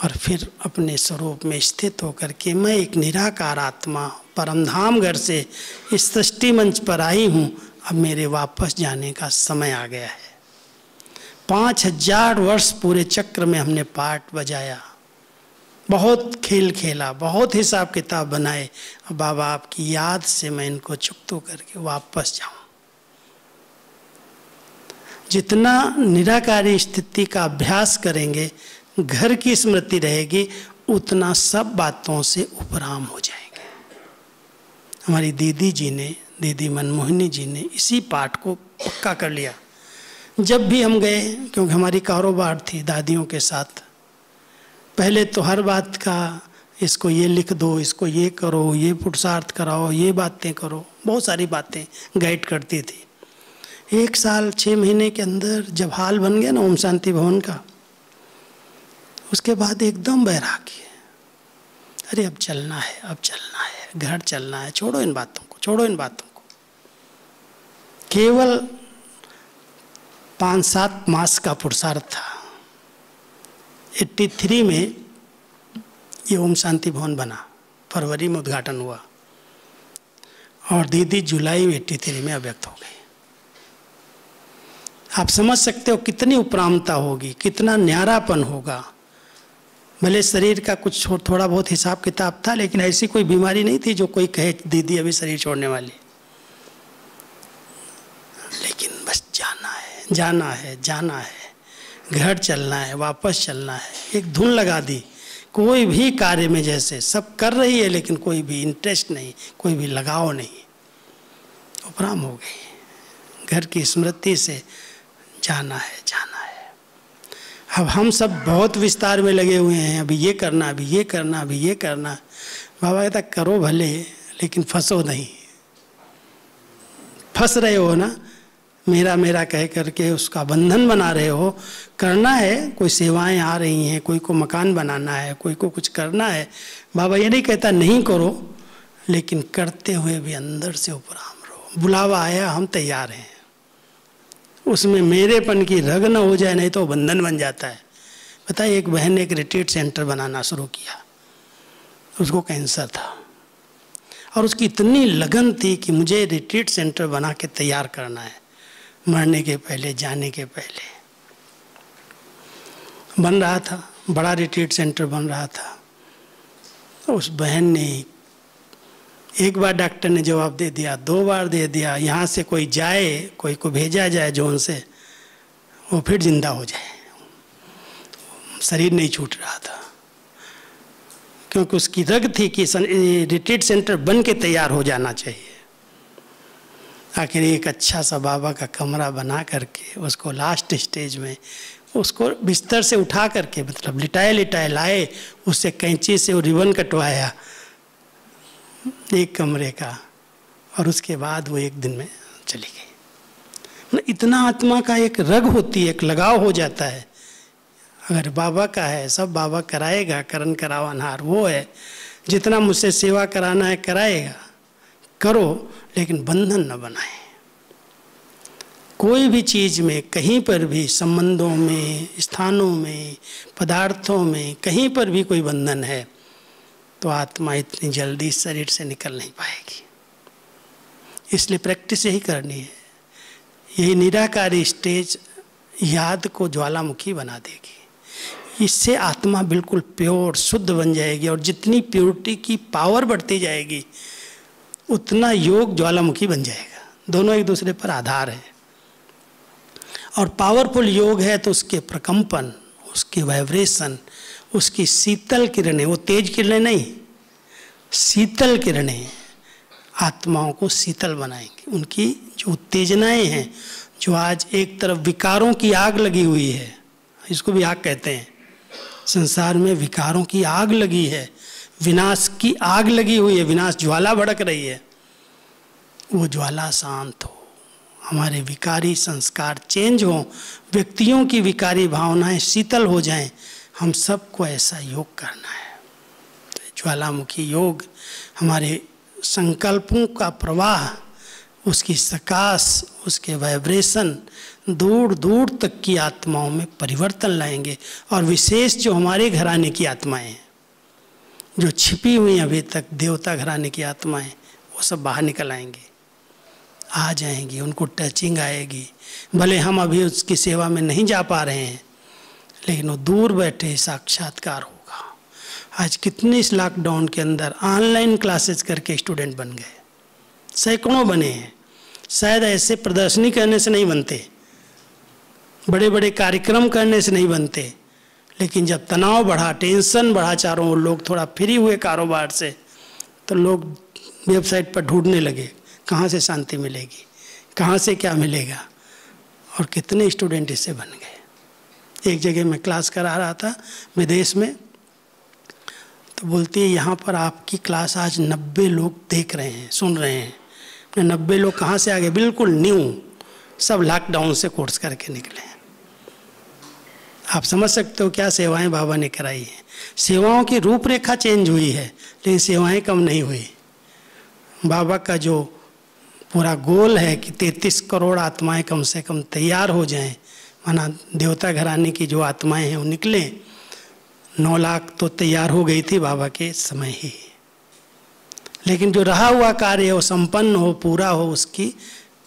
और फिर अपने स्वरूप में स्थित होकर के मैं एक निराकार आत्मा परमधाम घर से इस सृष्टि मंच पर आई हूँ, अब मेरे वापस जाने का समय आ गया है। 5000 वर्ष पूरे चक्र में हमने पार्ट बजाया, बहुत खेल खेला, बहुत हिसाब किताब बनाए, अब बाबा आपकी याद से मैं इनको चुकतो करके वापस जाऊं। जितना निराकारी स्थिति का अभ्यास करेंगे, घर की स्मृति रहेगी, उतना सब बातों से उपराम हो जाएंगे। हमारी दीदी जी ने, दीदी मनमोहिनी जी ने इसी पाठ को पक्का कर लिया। जब भी हम गए, क्योंकि हमारी कारोबार थी दादियों के साथ, पहले तो हर बात का इसको ये लिख दो, इसको ये करो, ये पुरुषार्थ कराओ, ये बातें करो, बहुत सारी बातें गाइड करती थी। 1 साल 6 महीने के अंदर जब हाल बन गया ना ओम शांति भवन का, उसके बाद एकदम बैरागी है। अरे अब चलना है, अब चलना है, घर चलना है, छोड़ो इन बातों को, छोड़ो इन बातों को। केवल 5-7 मास का पुरुषार्थ था। 83 में ये ओम शांति भवन बना, फरवरी में उद्घाटन हुआ और दीदी जुलाई 83 में अव्यक्त हो गई। आप समझ सकते हो कितनी उपरामता होगी, कितना न्यारापन होगा। भले शरीर का कुछ थोड़ा बहुत हिसाब किताब था, लेकिन ऐसी कोई बीमारी नहीं थी जो कोई कहे दीदी अभी शरीर छोड़ने वाली। लेकिन बस जाना है, जाना है, जाना है, घर चलना है, वापस चलना है। एक धुन लगा दी, कोई भी कार्य में जैसे सब कर रही है लेकिन कोई भी इंटरेस्ट नहीं, कोई भी लगाव नहीं, उपराम हो गई। घर की स्मृति से जाना है, जाना है। अब हम सब बहुत विस्तार में लगे हुए हैं, अभी ये करना, अभी ये करना, अभी ये करना। बाबा कहता करो भले लेकिन फंसो नहीं। फंस रहे हो ना, मेरा मेरा कह करके उसका बंधन बना रहे हो। करना है, कोई सेवाएं आ रही हैं, कोई को मकान बनाना है, कोई को कुछ करना है। बाबा ये नहीं कहता नहीं करो, लेकिन करते हुए भी अंदर से उपराम रहो। बुलावा आया, हम तैयार हैं। उसमें मेरेपन की रग न हो जाए, नहीं तो बंधन बन जाता है। पता है, एक बहन ने एक रिट्रीट सेंटर बनाना शुरू किया, उसको कैंसर था और उसकी इतनी लगन थी कि मुझे रिट्रीट सेंटर बना के तैयार करना है, मरने के पहले, जाने के पहले। बन रहा था, बड़ा रिट्रीट सेंटर बन रहा था। उस बहन ने एक बार डॉक्टर ने जवाब दे दिया, 2 बार दे दिया, यहाँ से कोई जाए, कोई को भेजा जाए जोन से, वो फिर जिंदा हो जाए। शरीर नहीं छूट रहा था क्योंकि उसकी रग थी कि रिट्रीट सेंटर बन के तैयार हो जाना चाहिए। आखिर एक अच्छा सा बाबा का कमरा बना करके उसको लास्ट स्टेज में उसको बिस्तर से उठा करके, मतलब लिटाए लिटाए लाए, उससे कैंची से वो रिबन कटवाया एक कमरे का, और उसके बाद वो एक दिन में चली गई। इतना आत्मा का एक रग होती है, एक लगाव हो जाता है। अगर बाबा का है, सब बाबा कराएगा, करन करावनहार वो है। जितना मुझसे सेवा कराना है कराएगा, करो, लेकिन बंधन न बनाए। कोई भी चीज़ में, कहीं पर भी, संबंधों में, स्थानों में, पदार्थों में, कहीं पर भी कोई बंधन है तो आत्मा इतनी जल्दी शरीर से निकल नहीं पाएगी। इसलिए प्रैक्टिस यही करनी है। यही निराकारी स्टेज याद को ज्वालामुखी बना देगी। इससे आत्मा बिल्कुल प्योर, शुद्ध बन जाएगी, और जितनी प्योरिटी की पावर बढ़ती जाएगी उतना योग ज्वालामुखी बन जाएगा। दोनों एक दूसरे पर आधार है। और पावरफुल योग है तो उसके प्रकंपन, उसके वाइब्रेशन, उसकी शीतल किरणें, वो तेज किरणें नहीं, शीतल किरणें आत्माओं को शीतल बनाएंगी। उनकी जो उत्तेजनाएं हैं, जो आज एक तरफ विकारों की आग लगी हुई है, इसको भी आग कहते हैं, संसार में विकारों की आग लगी है, विनाश की आग लगी हुई है, विनाश ज्वाला भड़क रही है, वो ज्वाला शांत हो, हमारे विकारी संस्कार चेंज हो, व्यक्तियों की विकारी भावनाएं शीतल हो जाएं। हम सबको ऐसा योग करना है। तो ज्वालामुखी योग हमारे संकल्पों का प्रवाह, उसकी सकाश, उसके वाइब्रेशन दूर दूर तक की आत्माओं में परिवर्तन लाएंगे। और विशेष जो हमारे घराने की आत्माएं हैं, जो छिपी हुई अभी तक देवता घराने की आत्माएं, वो सब बाहर निकल आएंगे, आ जाएंगी, उनको टचिंग आएगी। भले हम अभी उसकी सेवा में नहीं जा पा रहे हैं, लेकिन वो दूर बैठे साक्षात्कार होगा। आज कितने इस लॉकडाउन के अंदर ऑनलाइन क्लासेस करके स्टूडेंट बन गए, सैकड़ों बने हैं। शायद ऐसे प्रदर्शनी करने से नहीं बनते, बड़े बड़े कार्यक्रम करने से नहीं बनते, लेकिन जब तनाव बढ़ा, टेंशन बढ़ा, चारों ओर लोग थोड़ा फ्री हुए कारोबार से, तो लोग वेबसाइट पर ढूंढने लगे कहाँ से शांति मिलेगी, कहाँ से क्या मिलेगा, और कितने स्टूडेंट इससे बन गए। एक जगह मैं क्लास करा रहा था विदेश में, तो बोलती है यहाँ पर आपकी क्लास आज 90 लोग देख रहे हैं, सुन रहे हैं। 90 लोग कहाँ से आ गए? बिल्कुल न्यू, सब लॉकडाउन से कोर्स करके निकले हैं। आप समझ सकते हो क्या सेवाएं बाबा ने कराई हैं। सेवाओं की रूपरेखा चेंज हुई है, लेकिन सेवाएं कम नहीं हुई। बाबा का जो पूरा गोल है कि 33 करोड़ आत्माएं कम से कम तैयार हो जाएं, माना देवता घराने की जो आत्माएं हैं वो निकले। 9 लाख तो तैयार हो गई थी बाबा के समय ही, लेकिन जो रहा हुआ कार्य वो संपन्न हो, पूरा हो, उसकी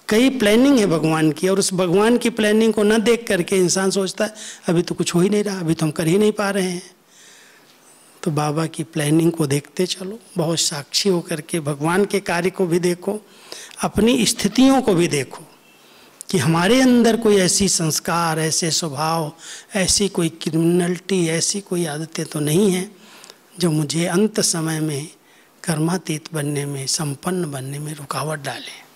कई प्लानिंग है भगवान की। और उस भगवान की प्लानिंग को न देख करके इंसान सोचता है अभी तो कुछ हो ही नहीं रहा, अभी तो हम कर ही नहीं पा रहे हैं। तो बाबा की प्लानिंग को देखते चलो, बहुत साक्षी होकर के भगवान के कार्य को भी देखो, अपनी स्थितियों को भी देखो कि हमारे अंदर कोई ऐसी संस्कार, ऐसे स्वभाव, ऐसी कोई क्रिमिनलिटी, ऐसी कोई आदतें तो नहीं हैं जो मुझे अंत समय में कर्मातीत बनने में, संपन्न बनने में रुकावट डाले।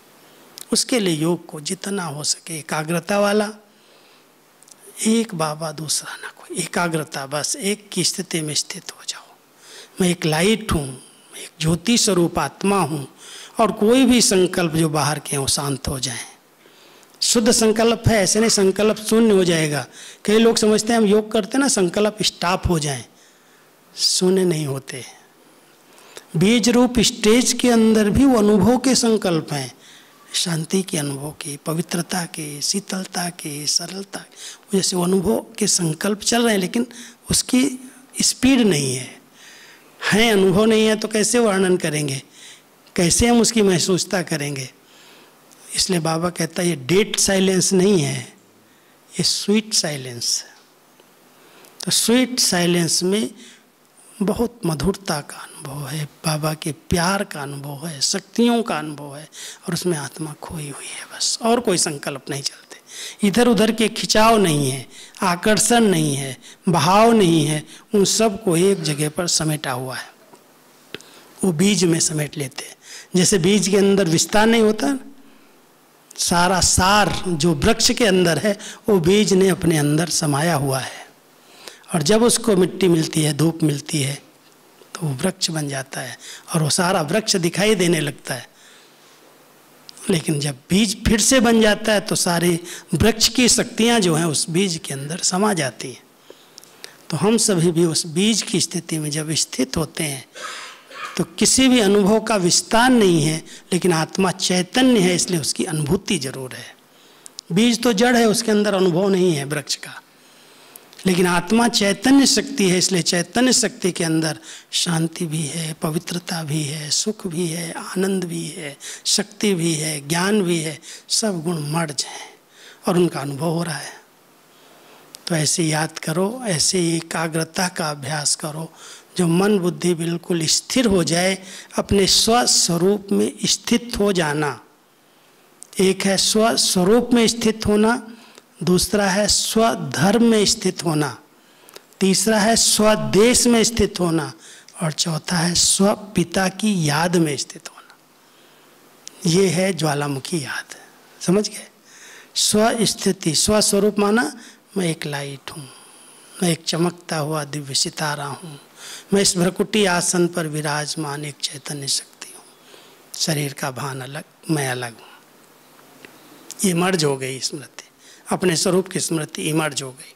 उसके लिए योग को जितना हो सके एकाग्रता वाला, एक बाबा दूसरा ना कोई, एकाग्रता, बस एक की स्थिति में स्थित हो जाओ। मैं एक लाइट हूँ, एक ज्योति स्वरूप आत्मा हूँ, और कोई भी संकल्प जो बाहर के हों शांत हो जाएं। शुद्ध संकल्प है, ऐसे नहीं संकल्प शून्य हो जाएगा। कई लोग समझते हैं हम योग करते हैं ना संकल्प स्टॉप हो जाएं, शून्य नहीं होते। बीज रूप स्टेज के अंदर भी वो अनुभव के संकल्प हैं, शांति के अनुभव के, पवित्रता के, शीतलता के, सरलता के, जैसे वो अनुभव के संकल्प चल रहे हैं, लेकिन उसकी स्पीड नहीं है अनुभव नहीं है तो कैसे वर्णन करेंगे, कैसे हम उसकी महसूसता करेंगे। इसलिए बाबा कहता है ये डेड साइलेंस नहीं है, ये स्वीट साइलेंस है। तो स्वीट साइलेंस में बहुत मधुरता का अनुभव है, बाबा के प्यार का अनुभव है, शक्तियों का अनुभव है, और उसमें आत्मा खोई हुई है बस। और कोई संकल्प नहीं चलते, इधर उधर के खिंचाव नहीं है, आकर्षण नहीं है, भाव नहीं है, उन सब को एक जगह पर समेटा हुआ है। वो बीज में समेट लेते हैं। जैसे बीज के अंदर विस्तार नहीं होता, सारा सार जो वृक्ष के अंदर है वो बीज ने अपने अंदर समाया हुआ है, और जब उसको मिट्टी मिलती है, धूप मिलती है, तो वो वृक्ष बन जाता है और वो सारा वृक्ष दिखाई देने लगता है। लेकिन जब बीज फिर से बन जाता है तो सारे वृक्ष की शक्तियाँ जो हैं उस बीज के अंदर समा जाती हैं। तो हम सभी भी उस बीज की स्थिति में जब स्थित होते हैं तो किसी भी अनुभव का विस्तार नहीं है, लेकिन आत्मा चैतन्य है, इसलिए उसकी अनुभूति जरूर है। बीज तो जड़ है, उसके अंदर अनुभव नहीं है वृक्ष का, लेकिन आत्मा चैतन्य शक्ति है, इसलिए चैतन्य शक्ति के अंदर शांति भी है, पवित्रता भी है, सुख भी है, आनंद भी है, शक्ति भी है, ज्ञान भी है, सब गुण मर्ज हैं और उनका अनुभव हो रहा है। तो ऐसे याद करो, ऐसे एकाग्रता का अभ्यास करो, जो मन बुद्धि बिल्कुल स्थिर हो जाए, अपने स्वस्वरूप में स्थित हो जाना। एक है स्वस्वरूप में स्थित होना, दूसरा है स्वधर्म में स्थित होना, तीसरा है स्वदेश में स्थित होना, और चौथा है स्वपिता की याद में स्थित होना। ये है ज्वालामुखी याद, समझ गए? स्वस्थिति, स्वस्वरूप माना मैं एक लाइट हूँ, मैं एक चमकता हुआ दिव्य सितारा हूँ, मैं इस भ्रकुटी आसन पर विराजमान एक चैतन्य शक्ति हूँ, शरीर का भान अलग, मैं अलग हूँ। ये मर्ज हो गई स्मृति, अपने स्वरूप की स्मृति इमर्ज हो गई।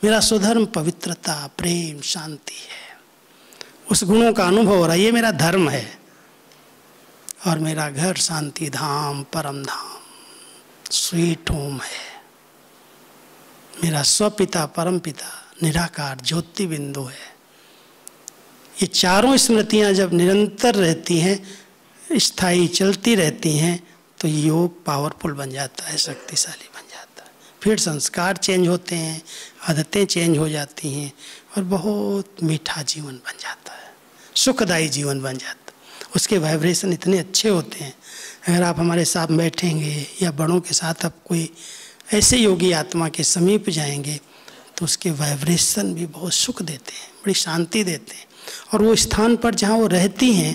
मेरा स्वधर्म पवित्रता, प्रेम, शांति है, उस गुणों का अनुभव हो रहा है, ये मेरा धर्म है। और मेरा घर शांति धाम, परम धाम, स्वीट होम है। मेरा स्वपिता, परम पिता, निराकार ज्योति बिंदु है। ये चारों स्मृतियाँ जब निरंतर रहती हैं, स्थायी चलती रहती हैं, तो योग पावरफुल बन जाता है, शक्तिशाली बन जाता है। फिर संस्कार चेंज होते हैं, आदतें चेंज हो जाती हैं, और बहुत मीठा जीवन बन जाता है, सुखदायी जीवन बन जाता है। उसके वाइब्रेशन इतने अच्छे होते हैं। अगर आप हमारे साथ बैठेंगे या बड़ों के साथ आप कोई ऐसे योगी आत्मा के समीप जाएंगे, तो उसके वाइब्रेशन भी बहुत सुख देते हैं, बड़ी शांति देते हैं। और वो स्थान पर जहाँ वो रहती हैं,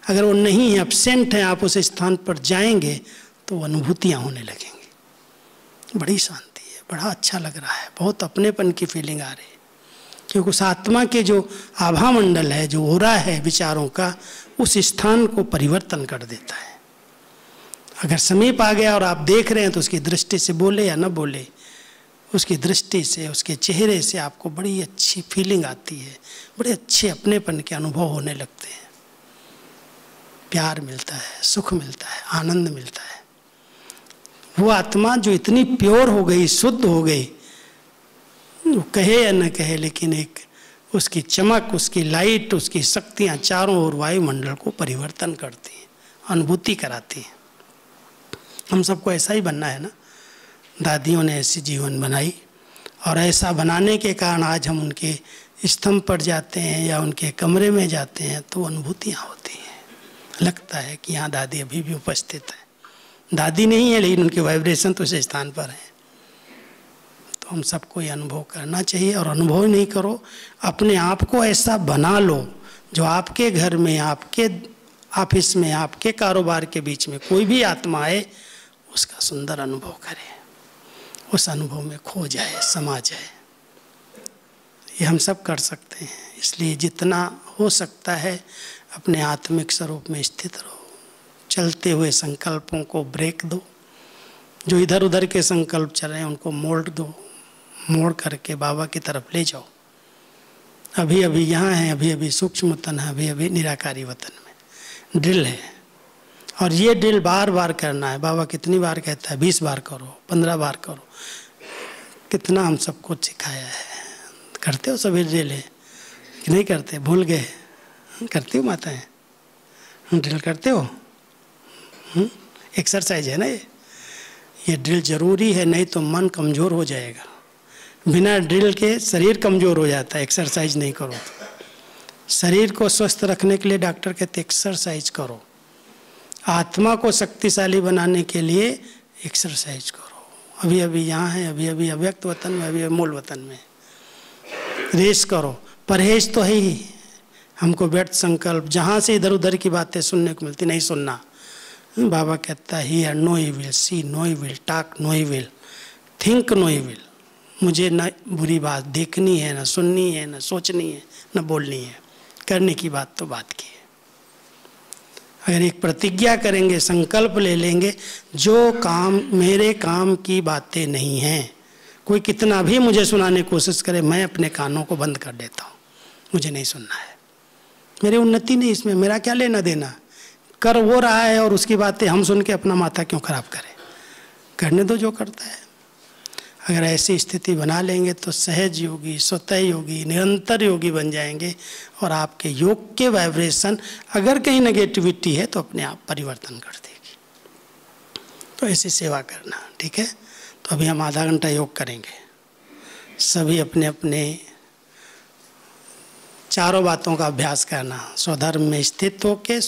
अगर वो नहीं है, एब्सेंट हैं, आप उस स्थान पर जाएंगे तो अनुभूतियाँ होने लगेंगी। बड़ी शांति है, बड़ा अच्छा लग रहा है, बहुत अपनेपन की फीलिंग आ रही है क्योंकि उस आत्मा के जो आभा मंडल है, जो ओरा है विचारों का, उस स्थान को परिवर्तन कर देता है। अगर समीप आ गया और आप देख रहे हैं तो उसकी दृष्टि से बोले या न बोले, उसकी दृष्टि से, उसके चेहरे से आपको बड़ी अच्छी फीलिंग आती है, बड़े अच्छे अपनेपन के अनुभव होने लगते हैं, प्यार मिलता है, सुख मिलता है, आनंद मिलता है। वो आत्मा जो इतनी प्योर हो गई, शुद्ध हो गई, वो कहे या न कहे, लेकिन एक उसकी चमक, उसकी लाइट, उसकी शक्तियाँ चारों ओर वायुमंडल को परिवर्तन करती हैं, अनुभूति कराती हैं। हम सबको ऐसा ही बनना है ना। दादियों ने ऐसी जीवन बनाई और ऐसा बनाने के कारण आज हम उनके स्तंभ पर जाते हैं या उनके कमरे में जाते हैं तो अनुभूतियाँ होती हैं, लगता है कि यहाँ दादी अभी भी उपस्थित है। दादी नहीं है लेकिन उनके वाइब्रेशन तो उस स्थान पर है। तो हम सबको ये अनुभव करना चाहिए, और अनुभव नहीं करो, अपने आप को ऐसा बना लो जो आपके घर में, आपके ऑफिस में, आपके कारोबार के बीच में कोई भी आत्मा आए उसका सुंदर अनुभव करे, उस अनुभव में खो जाए, समा जाए। ये हम सब कर सकते हैं। इसलिए जितना हो सकता है अपने आत्मिक स्वरूप में स्थित रहो। चलते हुए संकल्पों को ब्रेक दो, जो इधर उधर के संकल्प चल रहे हैं उनको मोड़ दो, मोड़ करके बाबा की तरफ ले जाओ। अभी अभी यहाँ है, अभी अभी सूक्ष्म वतन है, अभी अभी निराकारी वतन में ड्रिल है, और ये ड्रिल बार बार करना है। बाबा कितनी बार कहता है? 20 बार करो, 15 बार करो। कितना हम सबको सिखाया है। करते हो सभी ड्रिल है कि नहीं करते? भूल गए? करती हो माताएं? ड्रिल करते हो? एक्सरसाइज है ना ये ड्रिल जरूरी है, नहीं तो मन कमज़ोर हो जाएगा। बिना ड्रिल के शरीर कमज़ोर हो जाता है, एक्सरसाइज नहीं करो तो। शरीर को स्वस्थ रखने के लिए डॉक्टर कहते एक्सरसाइज करो, आत्मा को शक्तिशाली बनाने के लिए एक्सरसाइज करो। अभी अभी यहाँ है, अभी अभी अव्यक्त वतन में, अभी अभी मूल वतन में रेस करो। परहेज तो है ही, हमको व्यर्थ संकल्प, जहाँ से इधर उधर की बातें सुनने को मिलती, नहीं सुनना। बाबा कहता है hear no evil, see no evil, talk no evil, think no evil. मुझे न बुरी बात देखनी है, न सुननी है, न सोचनी है, न बोलनी है। करने की बात तो बात की है। अगर एक प्रतिज्ञा करेंगे, संकल्प ले लेंगे, जो काम मेरे काम की बातें नहीं हैं, कोई कितना भी मुझे सुनाने की कोशिश करे, मैं अपने कानों को बंद कर देता हूँ। मुझे नहीं सुनना है, मेरी उन्नति नहीं इसमें, मेरा क्या लेना देना। कर वो रहा है और उसकी बातें हम सुन के अपना माथा क्यों खराब करें। करने दो जो करता है। अगर ऐसी स्थिति बना लेंगे तो सहज योगी, स्वतः योगी, निरंतर योगी बन जाएंगे, और आपके योग के वाइब्रेशन अगर कहीं नेगेटिविटी है तो अपने आप परिवर्तन कर देगी। तो ऐसी सेवा करना, ठीक है। तो अभी हम आधा घंटा योग करेंगे। सभी अपने अपने चारों बातों का अभ्यास करना, स्वधर्म में स्थित होके